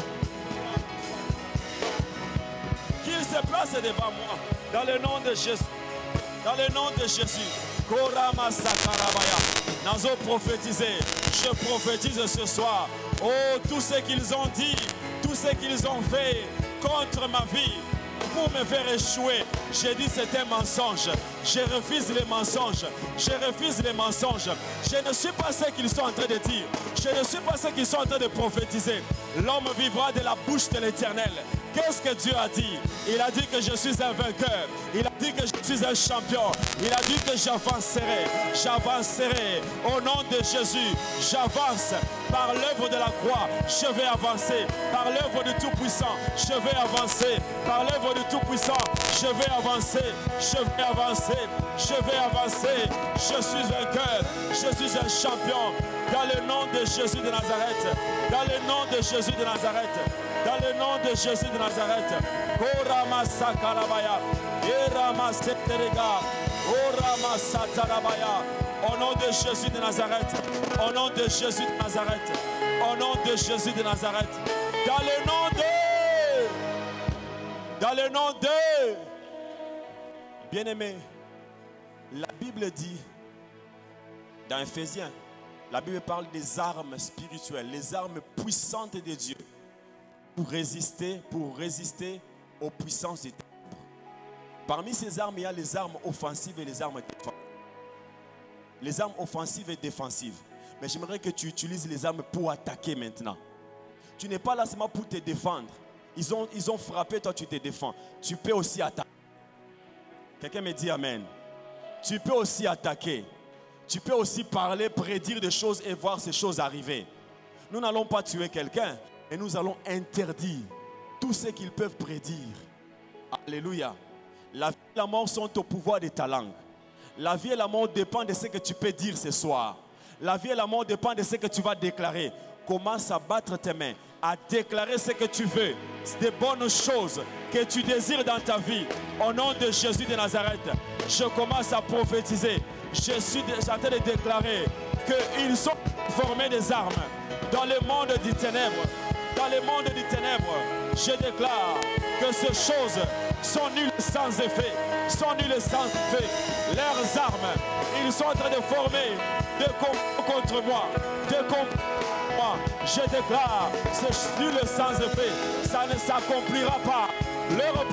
Qu'il se place devant moi. Dans le nom de Jésus. Dans le nom de Jésus. Korama Sakarabaya. Nazo prophétiser. Je prophétise ce soir. Oh, tout ce qu'ils ont dit, tout ce qu'ils ont fait contre ma vie, pour me faire échouer. J'ai dit c'est un mensonge. Je refuse les mensonges. Je refuse les mensonges. Je ne suis pas ce qu'ils sont en train de dire. Je ne suis pas ce qu'ils sont en train de prophétiser. L'homme vivra de la bouche de l'Éternel. Qu'est-ce que Dieu a dit? Il a dit que je suis un vainqueur. Il a dit que je suis un champion. Il a dit que j'avancerai. J'avancerai. Au nom de Jésus, j'avance. Par l'œuvre de la croix, je vais avancer. Par l'œuvre du Tout-Puissant, je vais avancer. Par l'œuvre du Tout-Puissant, je vais avancer. Je vais avancer. Je vais avancer. Je suis vainqueur. Je suis un champion. Dans le nom de Jésus de Nazareth. Dans le nom de Jésus de Nazareth. Dans le nom de Jésus de Nazareth. Korama Sakarabaya. Erama Seterega. Orama Satarabaya. Au nom de Jésus de Nazareth. Au nom de Jésus de Nazareth. Au nom de Jésus de Nazareth. Dans le nom de. Dans le nom de. Bien-aimé, la Bible dit, dans Éphésiens, la Bible parle des armes spirituelles, les armes puissantes de Dieu pour résister aux puissances des ténèbres. Parmi ces armes, il y a les armes offensives et les armes défensives. Les armes offensives et défensives. Mais j'aimerais que tu utilises les armes pour attaquer maintenant. Tu n'es pas là seulement pour te défendre. Ils ont frappé, toi tu te défends. Tu peux aussi attaquer. Quelqu'un me dit amen. Tu peux aussi attaquer. Tu peux aussi parler, prédire des choses et voir ces choses arriver. Nous n'allons pas tuer quelqu'un, mais nous allons interdire tout ce qu'ils peuvent prédire. Alléluia. La vie et la mort sont au pouvoir de ta langue. La vie et la mort dépendent de ce que tu peux dire ce soir. La vie et la mort dépendent de ce que tu vas déclarer. Commence à battre tes mains, à déclarer ce que tu veux. C'est des bonnes choses que tu désires dans ta vie. Au nom de Jésus de Nazareth, je commence à prophétiser. Je suis en train de déclarer qu'ils sont formés des armes dans le monde des ténèbres. Dans le monde des ténèbres, je déclare que ces choses sont nulles sans effet. Sont nulles sans effet. Leurs armes, ils sont en train de former de combat contre moi. De combat. Je déclare, c'est nul sans effet. Ça ne s'accomplira pas. Leur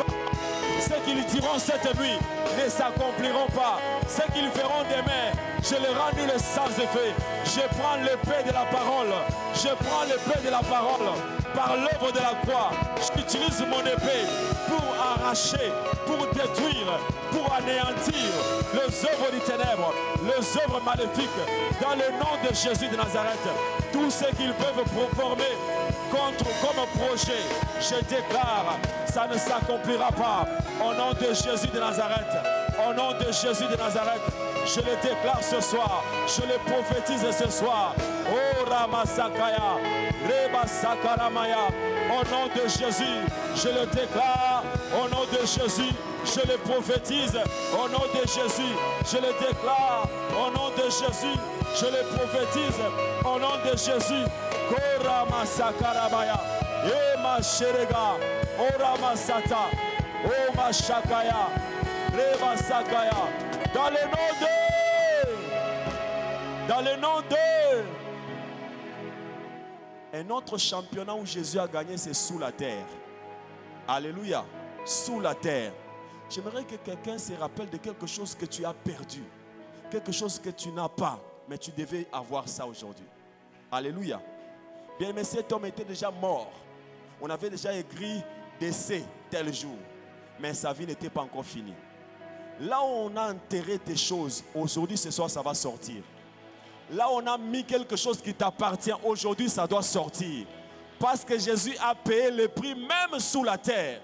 ce qu'ils diront cette nuit ne s'accompliront pas. Ce qu'ils feront demain, je les rends nul sans effet. Je prends l'épée de la parole. Je prends l'épée de la parole. Par l'œuvre de la croix, j'utilise mon épée pour arracher, pour détruire, pour anéantir les œuvres du ténèbre, les œuvres maléfiques, dans le nom de Jésus de Nazareth. Tout ce qu'ils peuvent former contre comme projet, je déclare, ça ne s'accomplira pas. Au nom de Jésus de Nazareth, au nom de Jésus de Nazareth, je le déclare ce soir, je le prophétise ce soir. Oh Ramasakaya, Reba Sakaramaya, au nom de Jésus, je le déclare, au nom de Jésus, je le prophétise, au nom de Jésus, je le déclare, au nom de Jésus, je le prophétise, au nom de Jésus. Korama Sakarabaya, Ema Sherega, Orama Sata, Oma Shakaya, Reba Sakaya, dans le nom de, dans le nom de. Un autre championnat où Jésus a gagné, c'est sous la terre. Alléluia, sous la terre. J'aimerais que quelqu'un se rappelle de quelque chose que tu as perdu, quelque chose que tu n'as pas, mais tu devais avoir ça aujourd'hui. Alléluia. Bien, mais cet homme était déjà mort. On avait déjà écrit décès tel jour, mais sa vie n'était pas encore finie. Là où on a enterré tes choses, aujourd'hui, ce soir, ça va sortir. Là où on a mis quelque chose qui t'appartient, aujourd'hui, ça doit sortir. Parce que Jésus a payé le prix même sous la terre.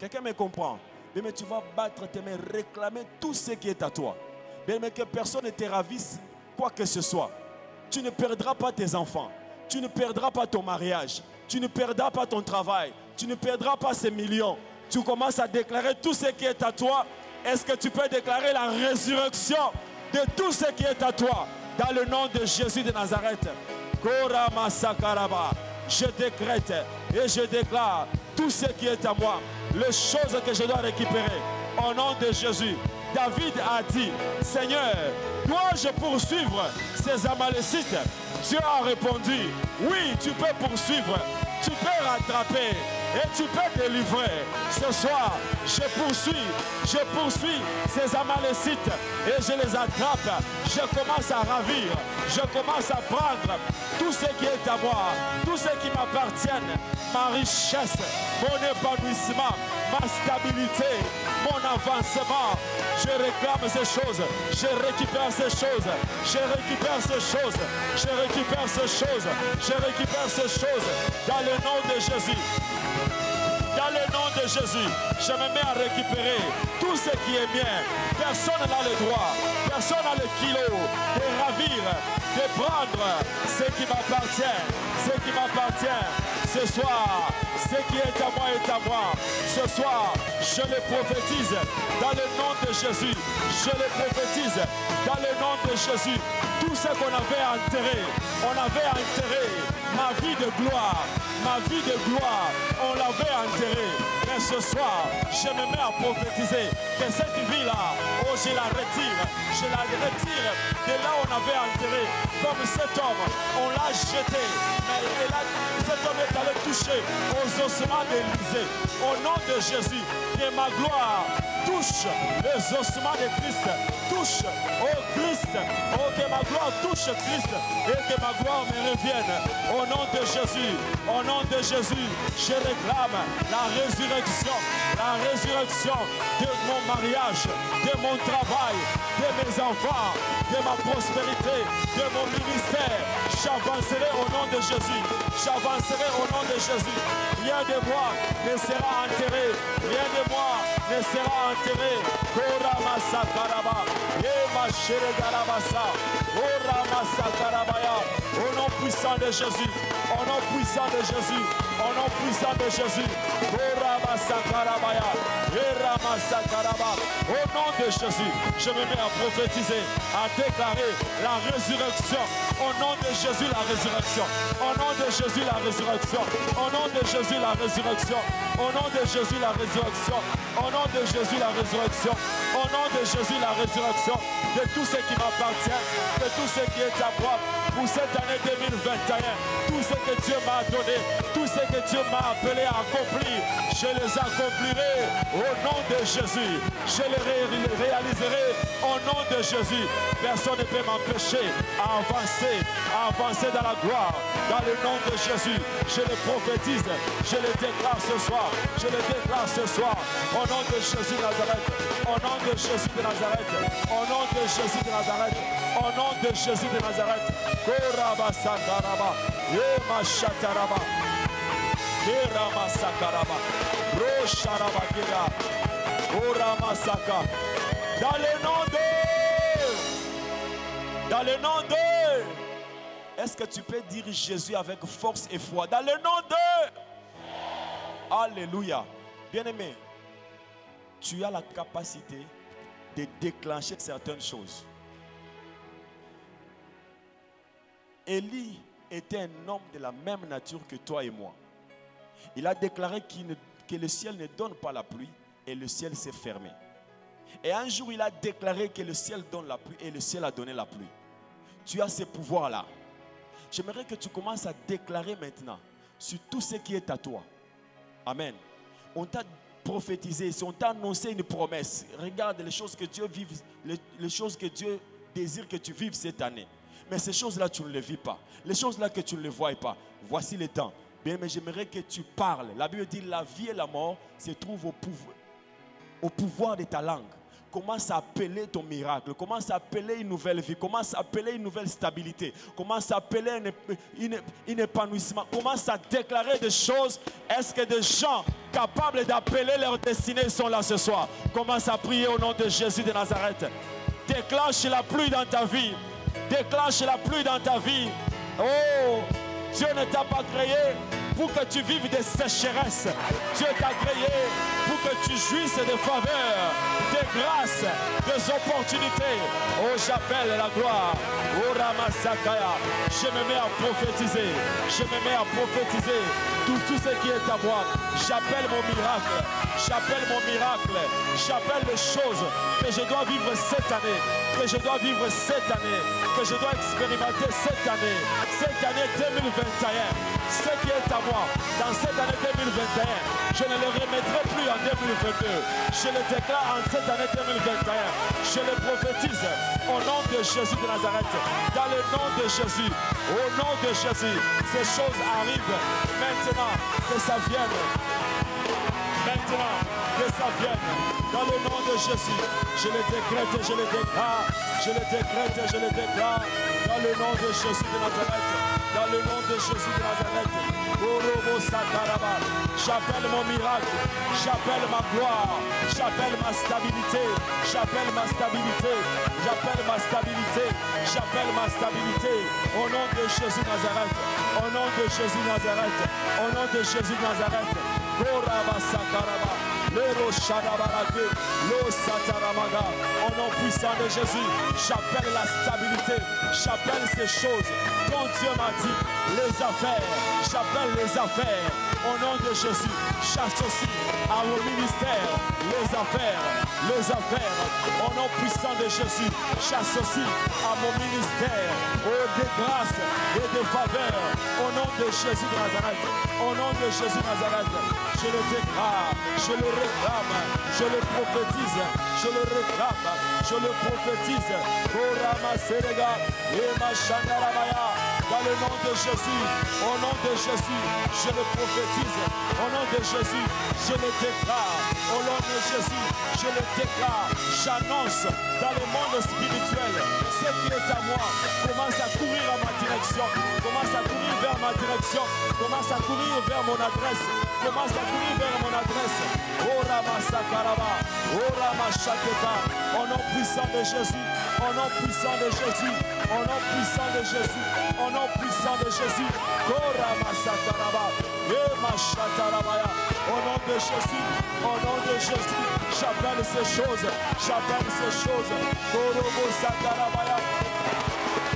Quelqu'un me comprend? Bien, mais tu vas battre tes mains, réclamer tout ce qui est à toi. Bien, mais que personne ne te ravisse quoi que ce soit. Tu ne perdras pas tes enfants. Tu ne perdras pas ton mariage. Tu ne perdras pas ton travail. Tu ne perdras pas ces millions. Tu commences à déclarer tout ce qui est à toi. Est-ce que tu peux déclarer la résurrection de tout ce qui est à toi? Dans le nom de Jésus de Nazareth. Korama Sakaraba. Je décrète et je déclare tout ce qui est à moi, les choses que je dois récupérer. Au nom de Jésus. David a dit, Seigneur, dois-je poursuivre ces Amalécites? Dieu a répondu, oui, tu peux poursuivre, tu peux rattraper et tu peux délivrer. Ce soir, je poursuis ces Amalécites et je les attrape. Je commence à ravir, je commence à prendre tout ce qui est à moi, tout ce qui m'appartient, ma richesse, mon épanouissement, ma stabilité, mon avancement. Je réclame ces choses, je récupère ces choses, je récupère ces choses, je récupère ces choses, je récupère ces choses dans le nom de Jésus. Dans le nom de Jésus, je me mets à récupérer tout ce qui est mien. Personne n'a le droit, personne n'a le kilo de ravir, de prendre ce qui m'appartient, ce qui m'appartient. Ce soir, ce qui est à moi est à moi. Ce soir, je le prophétise dans le nom de Jésus. Je le prophétise dans le nom de Jésus. Tout ce qu'on avait enterré, on avait enterré ma vie de gloire, on l'avait enterré. Mais ce soir, je me mets à prophétiser que cette vie-là, oh, je la retire de là où on avait enterré. Comme cet homme, on l'a jeté, mais cet homme est allé toucher aux ossements d'Élysée. Au nom de Jésus, que ma gloire touche les ossements de Christ, touche au Christ, oh, que ma gloire touche Christ et que ma gloire me revienne. Au nom de Jésus, au nom de Jésus, je réclame la résurrection de mon mariage, de mon travail, de mes enfants, de ma prospérité, de mon ministère. J'avancerai au nom de Jésus. J'avancerai au nom de Jésus. Rien de moi ne sera enterré. Rien de moi ne sera enterré. Koramasa Karaba. Ema Sheregarabasa. Oramasa Karabaya. Au nom puissant de Jésus. Au nom puissant de Jésus. Au nom puissant de Jésus. Koramasa Karabaya. Eramasa Karaba. Au nom de Jésus, je me mets à prophétiser, à déclarer la résurrection. Au nom de Jésus, la résurrection. Au nom de Jésus, la résurrection. Au nom de Jésus, la résurrection. Au nom de Jésus, la résurrection. Au nom de Jésus, la résurrection. Au nom de Jésus, la résurrection de tout ce qui m'appartient, de tout ce qui est à moi pour cette année 2018. 2021. Tout ce que Dieu m'a donné, tout ce que Dieu m'a appelé à accomplir, je les accomplirai au nom de Jésus. Je les réaliserai au nom de Jésus. Personne ne peut m'empêcher à avancer dans la gloire. Dans le nom de Jésus, je le prophétise, je le déclare ce soir, je le déclare ce soir, au nom de Jésus de Nazareth, au nom de Jésus de Nazareth, au nom de Jésus de Nazareth, au nom de Jésus de Nazareth. Koraba Sakaraba, Yema Shataraba, Kerama Sakaraba, Rosharaba Kira, Korama Saka. Dans le nom de, dans le nom de. Est-ce que tu peux dire Jésus avec force et foi? Dans le nom de... Alléluia. Bien-aimé, tu as la capacité de déclencher certaines choses. Élie était un homme de la même nature que toi et moi. Il a déclaré que le ciel ne donne pas la pluie et le ciel s'est fermé. Et un jour, il a déclaré que le ciel donne la pluie et le ciel a donné la pluie. Tu as ce pouvoir-là. J'aimerais que tu commences à déclarer maintenant sur tout ce qui est à toi. Amen. On t'a prophétisé, on t'a annoncé une promesse. Regarde les choses que Dieu vive, les choses que Dieu désire que tu vives cette année. Mais ces choses-là, tu ne les vis pas. Les choses-là que tu ne les vois pas. Voici le temps. Bien, mais j'aimerais que tu parles. La Bible dit la vie et la mort se trouvent au pouvoir de ta langue. Commence à appeler ton miracle. Commence à appeler une nouvelle vie. Commence à appeler une nouvelle stabilité. Commence à appeler un épanouissement. Commence à déclarer des choses. Est-ce que des gens capables d'appeler leur destinée sont là ce soir? Commence à prier au nom de Jésus de Nazareth. Déclenche la pluie dans ta vie. Déclenche la pluie dans ta vie. Oh, Dieu ne t'a pas créé pour que tu vives des sécheresses. Dieu t'a créé pour que tu jouisses de faveurs, de grâces, des opportunités. Oh, j'appelle la gloire. Oh, Ramasakaya. Je me mets à prophétiser. Je me mets à prophétiser tout ce qui est à moi. J'appelle mon miracle. J'appelle mon miracle. J'appelle les choses que je dois vivre cette année. Que je dois vivre cette année. Que je dois expérimenter cette année. Cette année 2021. Ce qui est à moi, dans cette année 2021, je ne le remettrai plus en 2022. Je le déclare en cette année 2021. Je le prophétise au nom de Jésus de Nazareth. Dans le nom de Jésus, au nom de Jésus, ces choses arrivent maintenant, que ça vienne. Maintenant, que ça vienne. Dans le nom de Jésus, je le décrète et je le déclare. Je le décrète et je le déclare. Dans le nom de Jésus de Nazareth. Dans le nom de Jésus de Nazareth. J'appelle mon miracle. J'appelle ma gloire. J'appelle ma stabilité. J'appelle ma stabilité. J'appelle ma stabilité. J'appelle ma stabilité. Au nom de Jésus de Nazareth. Au nom de Jésus de Nazareth. Au nom de Jésus de Nazareth. Au nom puissant de Jésus, j'appelle la stabilité, j'appelle ces choses dont Dieu m'a dit, les affaires, j'appelle les affaires. Au nom de Jésus, j'associe à mon ministère les affaires, les affaires. Au nom puissant de Jésus, j'associe à mon ministère des grâces et des faveurs. Au nom de Jésus de Nazareth, au nom de Jésus de Nazareth, je le déclare, je le réclame, je le prophétise, je le réclame, je le prophétise. Dans le nom de Jésus, au nom de Jésus, je le prophétise. Au nom de Jésus, je le déclare. Au nom de Jésus, je le déclare. J'annonce dans le monde spirituel, ce qui est à moi commence à courir à ma direction, commence à courir vers ma direction, commence à courir vers mon adresse, commence à courir vers mon adresse. Oh Ramasakaraba, oh Ramashaketa, au nom puissant de Jésus, au nom puissant de Jésus, au nom puissant de Jésus, au nom puissant de Jésus. Oh Ramasakaraba, et Mashatarabaya, au nom de Jésus, au nom de Jésus, j'appelle ces choses, j'appelle ces choses. Korobo Sakarabaya.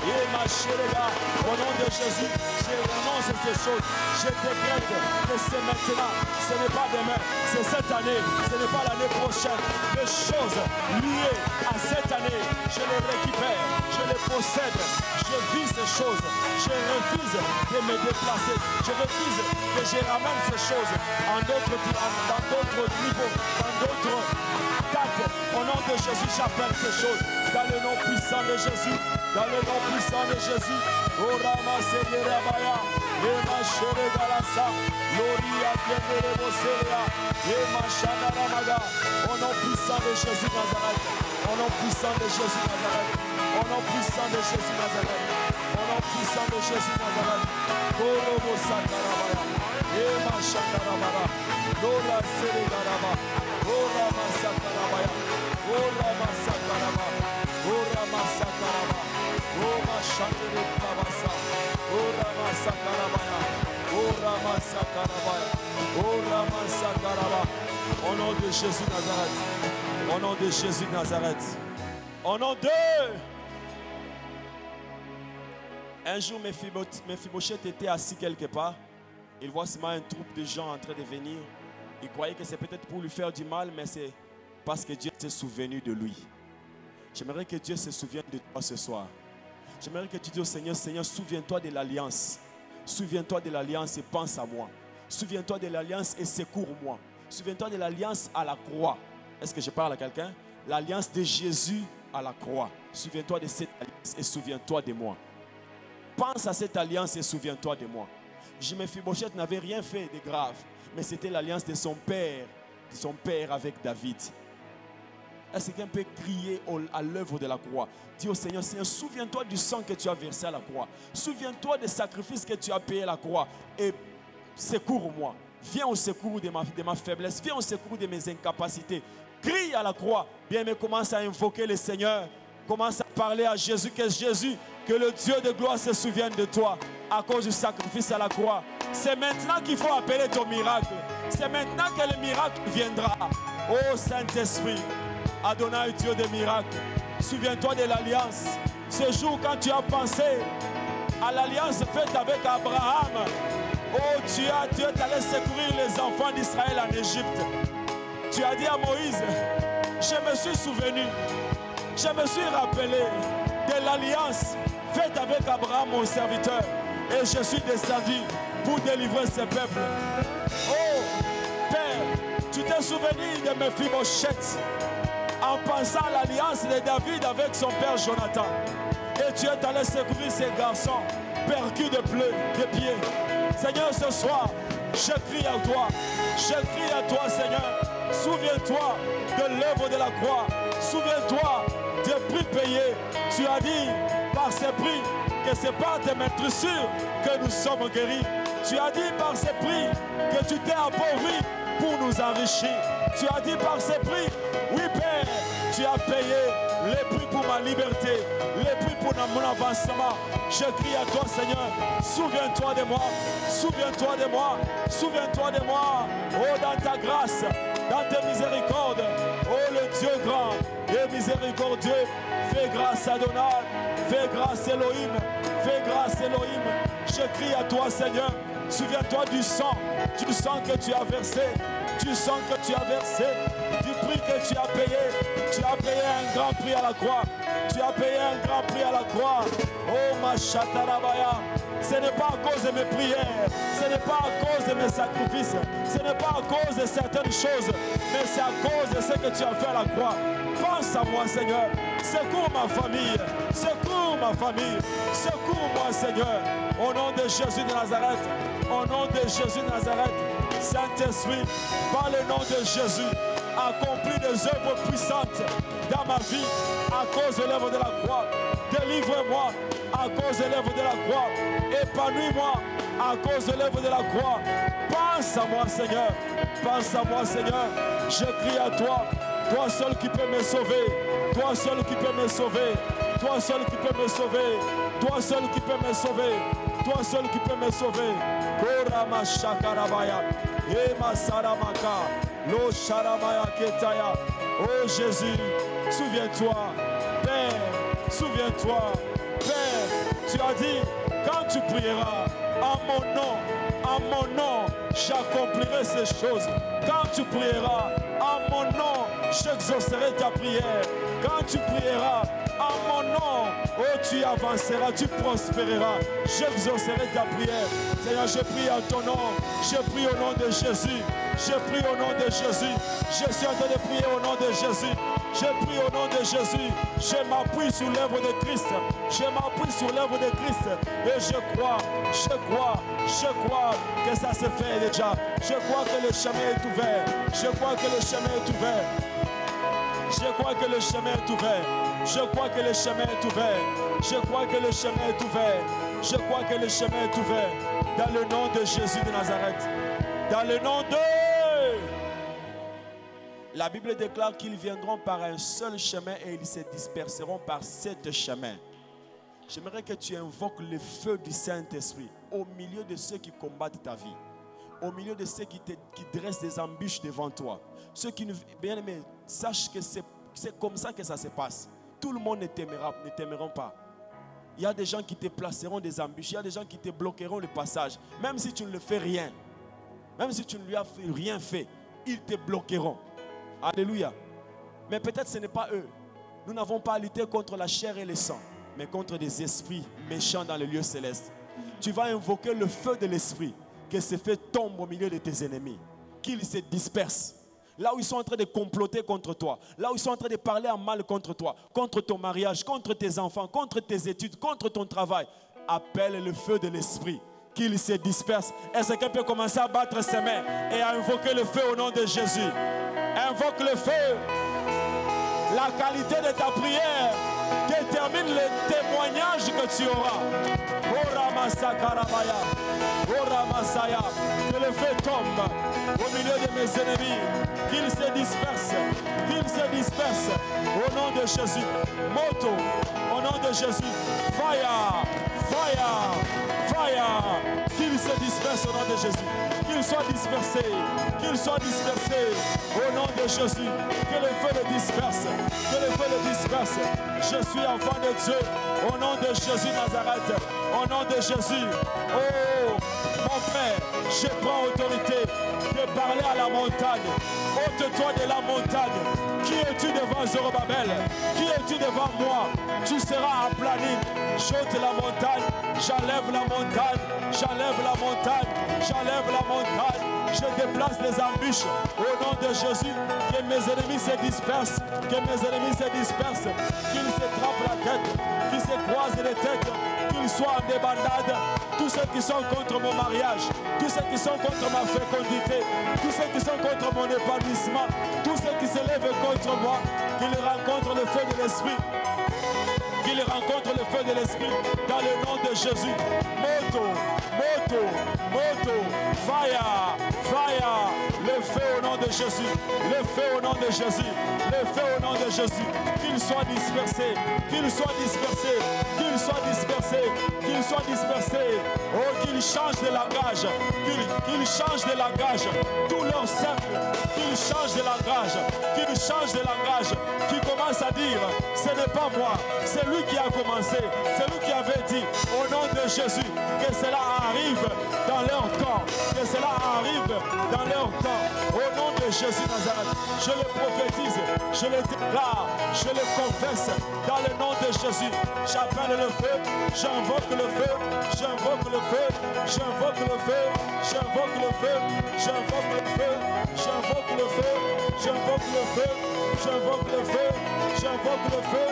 Et ma chérie, au nom de Jésus, je renonce à ces choses. Je décrète que c'est maintenant, ce n'est pas demain, c'est cette année, ce n'est pas l'année prochaine. Les choses liées à cette année, je les récupère, je les possède, je vis ces choses, je refuse de me déplacer, je refuse que je ramène ces choses dans d'autres niveaux, dans d'autres dates. Au nom de Jésus, j'appelle ces choses dans le nom puissant de Jésus, dans le nom puissant de Jésus. Oh ramasse de rabaya, et ma chérie galassa, gloria tiendere voseria, et ma chana ramaga. Au nom puissant de Jésus Nazareth, au nom puissant de Jésus Nazareth, au nom puissant de Jésus Nazareth, au nom puissant de Jésus Nazareth. Korobo sakarabaya, et ma chana ramaga, gloria serega rama, oh ramassa karabaya, oh ramassa karaba, oh ramassa karaba. Oh ma chandere kabasa, oh ramasa karabaya, oh ramasa karabaya, oh ramasa karaba. Au nom de Jésus Nazareth, au nom de Jésus Nazareth, au nom de... Un jour, Mephibosheth était assis quelque part. Il voit seulement un groupe de gens en train de venir. Il croyait que c'est peut-être pour lui faire du mal, mais c'est parce que Dieu s'est souvenu de lui. J'aimerais que Dieu se souvienne de toi ce soir. J'aimerais que tu dises au Seigneur, Seigneur, souviens-toi de l'alliance. Souviens-toi de l'alliance et pense à moi. Souviens-toi de l'alliance et secours-moi. Souviens-toi de l'alliance à la croix. Est-ce que je parle à quelqu'un? L'alliance de Jésus à la croix. Souviens-toi de cette alliance et souviens-toi de moi. Pense à cette alliance et souviens-toi de moi. Mephibosheth n'avait rien fait de grave, mais c'était l'alliance de son père avec David. Est-ce que quelqu'un peut crier à l'œuvre de la croix? Dis au Seigneur, Seigneur, souviens-toi du sang que tu as versé à la croix. Souviens-toi des sacrifices que tu as payés à la croix. Et secours-moi. Viens au secours de ma faiblesse. Viens au secours de mes incapacités. Crie à la croix. Bien, mais commence à invoquer le Seigneur. Commence à parler à Jésus. Que le Dieu de gloire se souvienne de toi à cause du sacrifice à la croix. C'est maintenant qu'il faut appeler ton miracle. C'est maintenant que le miracle viendra. Oh Saint-Esprit, Adonai, Dieu des miracles, souviens-toi de l'alliance. Ce jour, quand tu as pensé à l'alliance faite avec Abraham, oh Dieu t'allais secourir les enfants d'Israël en Égypte. Tu as dit à Moïse, je me suis souvenu, je me suis rappelé de l'alliance faite avec Abraham, mon serviteur, et je suis descendu pour délivrer ce peuple. Oh Père, tu t'es souvenu de Mephibosheth en pensant à l'alliance de David avec son père Jonathan. Et tu es allé secourir ces garçons percus de pieds. Seigneur, ce soir, je crie à toi. Je crie à toi, Seigneur. Souviens-toi de l'œuvre de la croix. Souviens-toi des prix payés. Tu as dit par ces prix que c'est par tes meurtrissures que nous sommes guéris. Tu as dit par ces prix que tu t'es appauvri pour nous enrichir. Tu as dit par ces prix, oui Père, tu as payé les prix pour ma liberté, les prix pour mon avancement. Je crie à toi Seigneur, souviens-toi de moi, souviens-toi de moi, souviens-toi de moi. Oh dans ta grâce, dans tes miséricordes, oh le Dieu grand et miséricordieux, fais grâce Adonai, fais grâce Elohim, fais grâce Elohim. Je crie à toi Seigneur, souviens-toi du sang que tu as versé, du sang que tu as versé, du prix que tu as payé. Tu as payé un grand prix à la croix. Tu as payé un grand prix à la croix. Oh ma chatarabaya. Ce n'est pas à cause de mes prières, ce n'est pas à cause de mes sacrifices, ce n'est pas à cause de certaines choses, mais c'est à cause de ce que tu as fait à la croix. Pense à moi Seigneur, secours ma famille, secours ma famille, secours-moi Seigneur, au nom de Jésus de Nazareth, au nom de Jésus de Nazareth. Saint-Esprit, par le nom de Jésus, accomplis des œuvres puissantes dans ma vie à cause de l'œuvre de la croix. Délivre-moi à cause de l'œuvre de la croix. Épanouis-moi à cause de l'œuvre de la croix. Pense à moi Seigneur, pense à moi Seigneur. Je crie à toi, toi seul qui peux me sauver, toi seul qui peux me sauver, toi seul qui peux me sauver, toi seul qui peux me sauver, toi seul qui peux me sauver. Korama shakarabaya, ema saramaka, lo sharamaya ketaya. Oh Jésus, souviens-toi, Père, souviens-toi, Père. Tu as dit, quand tu prieras en mon nom, j'accomplirai ces choses. Quand tu prieras en mon nom, j'exaucerai ta prière. Quand tu prieras en mon nom, oh, tu avanceras, tu prospéreras. J'exaucerai ta prière. Seigneur, je prie en ton nom. Je prie au nom de Jésus. Je prie au nom de Jésus. Je suis en train de prier au nom de Jésus. Je prie au nom de Jésus. Je m'appuie sur l'œuvre de Christ. Je m'appuie sur l'œuvre de Christ. Et je crois que ça se fait déjà. Je crois que le chemin est ouvert. Je crois que le chemin est ouvert. Je crois que le chemin est ouvert. Je crois que le chemin est ouvert. Je crois que le chemin est ouvert. Je crois que le chemin est ouvert. Dans le nom de Jésus de Nazareth. Dans le nom de... La Bible déclare qu'ils viendront par un seul chemin et ils se disperseront par 7 chemins. J'aimerais que tu invoques le feu du Saint-Esprit au milieu de ceux qui combattent ta vie, au milieu de ceux qui dressent des embûches devant toi. Ceux qui, bien aimés, sache que c'est comme ça que ça se passe. Tout le monde ne t'aimeront pas. Il y a des gens qui te placeront des embûches, il y a des gens qui te bloqueront le passage. Même si tu ne le fais rien, même si tu ne lui as rien fait, ils te bloqueront. Alléluia. Mais peut-être ce n'est pas eux. Nous n'avons pas à lutter contre la chair et le sang, mais contre des esprits méchants dans le lieu céleste. Tu vas invoquer le feu de l'esprit, que ce feu tombe au milieu de tes ennemis, qu'ils se dispersent. Là où ils sont en train de comploter contre toi, là où ils sont en train de parler en mal contre toi, contre ton mariage, contre tes enfants, contre tes études, contre ton travail, appelle le feu de l'esprit, qu'ils se dispersent. Est-ce qu'un peut commencer à battre ses mains et à invoquer le feu au nom de Jésus? Invoque le feu. La qualité de ta prière détermine le témoignage que tu auras. Que le feu tombe au milieu de mes ennemis. Qu'ils se dispersent. Qu'ils se dispersent. Au nom de Jésus. Moto. Au nom de Jésus. Fire. Fire. Fire. Qu'ils se dispersent au nom de Jésus. Qu'ils soient dispersés. Qu'ils soient dispersés. Au nom de Jésus. Que le feu le disperse. Que le feu le disperse. Je suis enfant de Dieu. Au nom de Jésus Nazareth. Au nom de Jésus. Oh, mon Père, je prends autorité de parler à la montagne. Ôte-toi de la montagne. Qui es-tu devant Zorobabel? Qui es-tu devant moi? Tu seras aplani. J'ôte la montagne. J'enlève la montagne. J'enlève la montagne. J'enlève la montagne. Je déplace les embûches au nom de Jésus. Que mes ennemis se dispersent. Que mes ennemis se dispersent. Qu'ils se trappent la tête. Qu'ils se croisent les têtes. Qu'ils soient en débandade. Tous ceux qui sont contre mon mariage. Tous ceux qui sont contre ma fécondité. Tous ceux qui sont contre mon épanouissement. Tous ceux qui se lèvent contre moi. Qu'ils rencontrent le feu de l'esprit. Qu'ils rencontrent le feu de l'esprit dans le nom de Jésus. Moto, moto, moto, fire, fire, le feu au nom de Jésus, le feu au nom de Jésus, le feu au nom de Jésus. Qu'ils soient dispersés, qu'ils soient dispersés, qu'ils soient dispersés, qu'ils soient dispersés. Oh, qu'ils changent de langage, qu'ils changent de langage, tout leur cercle, qu'ils changent de langage, qu'ils changent de langage, qu'ils commencent à dire, ce n'est pas moi, c'est lui qui a commencé, c'est lui qui avait dit au nom de Jésus que cela arrive dans leur temps, que cela arrive dans leur temps. Au nom de Jésus Nazareth, je le prophétise, je le déclare, je le confesse dans le nom de Jésus. J'appelle le feu, j'invoque le feu, j'invoque le feu, j'invoque le feu, j'invoque le feu, j'invoque le feu, j'invoque le feu, j'invoque le feu, j'invoque le feu, j'invoque le feu.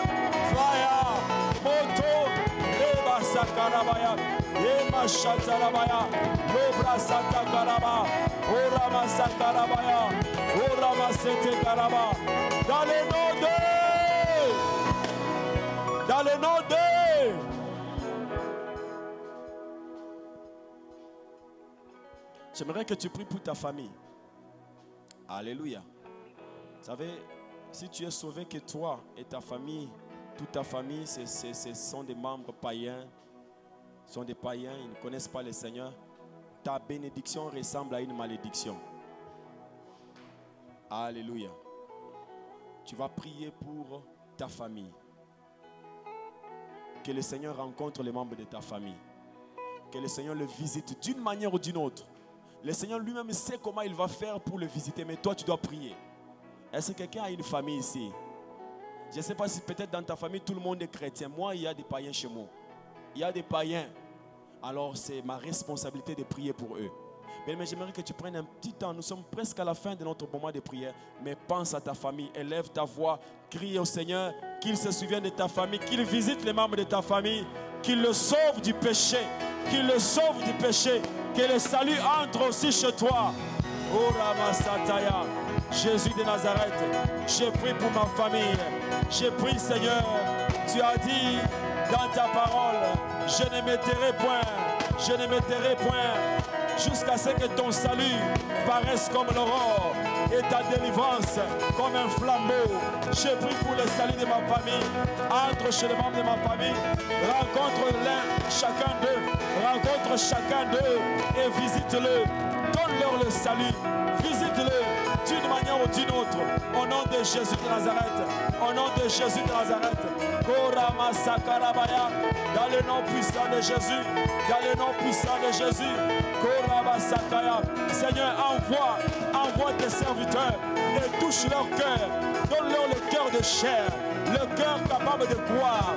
Fire, moto, Eba Sakarabaya, Ema Shatarabaya, Lobra Satakaraba, Orama Sakarabaya, Orama Setekaraba. Dans le nom de, dans le nom de. J'aimerais que tu pries pour ta famille. Alléluia. Vous savez, si tu es sauvé que toi et ta famille, toute ta famille, ce sont des membres païens, sont des païens, ils ne connaissent pas le Seigneur, ta bénédiction ressemble à une malédiction. Alléluia. Tu vas prier pour ta famille. Que le Seigneur rencontre les membres de ta famille. Que le Seigneur le visite d'une manière ou d'une autre. Le Seigneur lui-même sait comment il va faire pour le visiter, mais toi tu dois prier. Est-ce que quelqu'un a une famille ici? Je ne sais pas si peut-être dans ta famille tout le monde est chrétien. Moi, il y a des païens chez moi. Il y a des païens. Alors c'est ma responsabilité de prier pour eux. Mais j'aimerais que tu prennes un petit temps. Nous sommes presque à la fin de notre moment de prière. Mais pense à ta famille. Élève ta voix. Crie au Seigneur qu'il se souvienne de ta famille. Qu'il visite les membres de ta famille. Qu'il le sauve du péché. Qu'il le sauve du péché. Que le salut entre aussi chez toi. Oh Ramasataya. Jésus de Nazareth. J'ai prié pour ma famille. J'ai prié, Seigneur. Tu as dit dans ta parole, je ne m'étairai point. Je ne m'étairai point. Jusqu'à ce que ton salut paraisse comme l'aurore et ta délivrance comme un flambeau. Je prie pour le salut de ma famille. Entre chez les membres de ma famille. Rencontre chacun d'eux. Rencontre chacun d'eux et visite-le. Donne-leur le salut. Visite-le d'une manière ou d'une autre. Au nom de Jésus de Nazareth. Au nom de Jésus de Nazareth. Dans le nom puissant de Jésus. Dans le nom puissant de Jésus. Seigneur, envoie tes serviteurs et touche leur cœur. Donne-leur le cœur de chair, le cœur capable de croire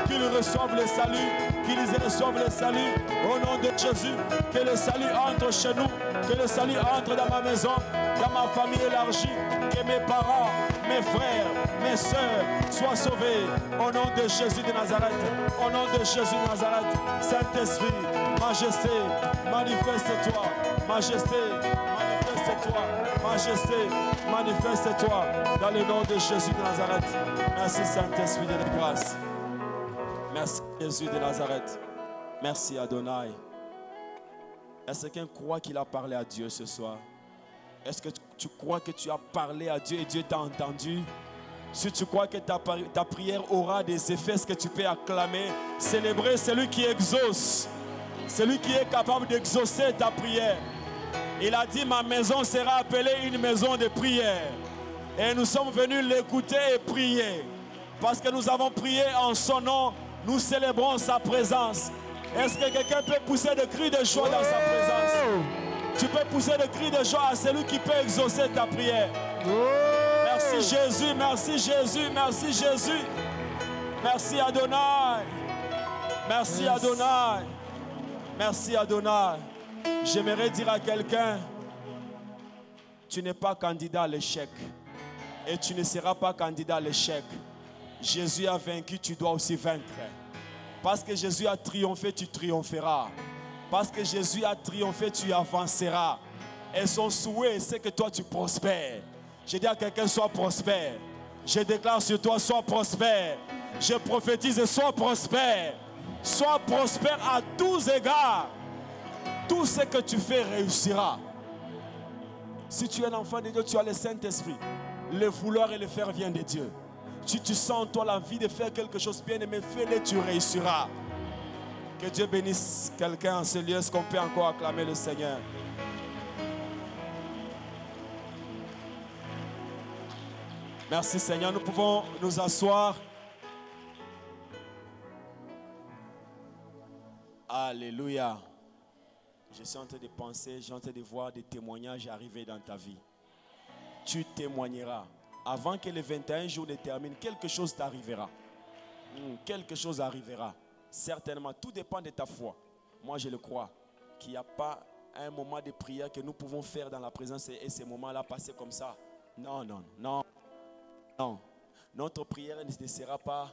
qu'ils reçoivent le salut, qu'ils reçoivent le salut au nom de Jésus. Que le salut entre chez nous, que le salut entre dans ma maison, dans ma famille élargie, que mes parents, mes frères, mes soeurs soient sauvés au nom de Jésus de Nazareth. Au nom de Jésus de Nazareth, Saint-Esprit, Majesté, manifeste-toi. Majesté, manifeste-toi. Majesté, manifeste-toi dans le nom de Jésus de Nazareth. Merci Saint-Esprit de la grâce. Merci Jésus de Nazareth. Merci Adonai. Est-ce que quelqu'un croit qu'il a parlé à Dieu ce soir? Est-ce que tu crois que tu as parlé à Dieu et Dieu t'a entendu? Si tu crois que ta prière aura des effets, est-ce que tu peux acclamer, célébrer celui qui exauce? Celui qui est capable d'exaucer ta prière. Il a dit, ma maison sera appelée une maison de prière. Et nous sommes venus l'écouter et prier. Parce que nous avons prié en son nom, nous célébrons sa présence. Est-ce que quelqu'un peut pousser des cris de joie dans sa présence? Tu peux pousser des cris de joie à celui qui peut exaucer ta prière. Merci Jésus, merci Jésus, merci Jésus. Merci Adonai. Merci Adonai. Merci Adonai. J'aimerais dire à quelqu'un, tu n'es pas candidat à l'échec. Et tu ne seras pas candidat à l'échec. Jésus a vaincu, tu dois aussi vaincre. Parce que Jésus a triomphé, tu triompheras. Parce que Jésus a triomphé, tu avanceras. Et son souhait, c'est que toi tu prospères. Je dis à quelqu'un, sois prospère. Je déclare sur toi, sois prospère. Je prophétise, sois prospère. Sois prospère à tous égards. Tout ce que tu fais réussira. Si tu es un enfant de Dieu, tu as le Saint-Esprit. Le vouloir et le faire vient de Dieu. Si tu sens en toi l'envie de faire quelque chose bien aimé, fais-le, tu réussiras. Que Dieu bénisse quelqu'un en ce lieu. Est-ce qu'on peut encore acclamer le Seigneur? Merci Seigneur. Nous pouvons nous asseoir. Alléluia. Je suis en train de penser, je suis en train de voir des témoignages arriver dans ta vie. Tu témoigneras. Avant que les 21 jours ne terminent, quelque chose t'arrivera. Quelque chose arrivera. Certainement, tout dépend de ta foi. Moi, je le crois. Qu'il n'y a pas un moment de prière que nous pouvons faire dans la présence et ces moments-là passer comme ça. Non, non, non. Non. Notre prière ne sera pas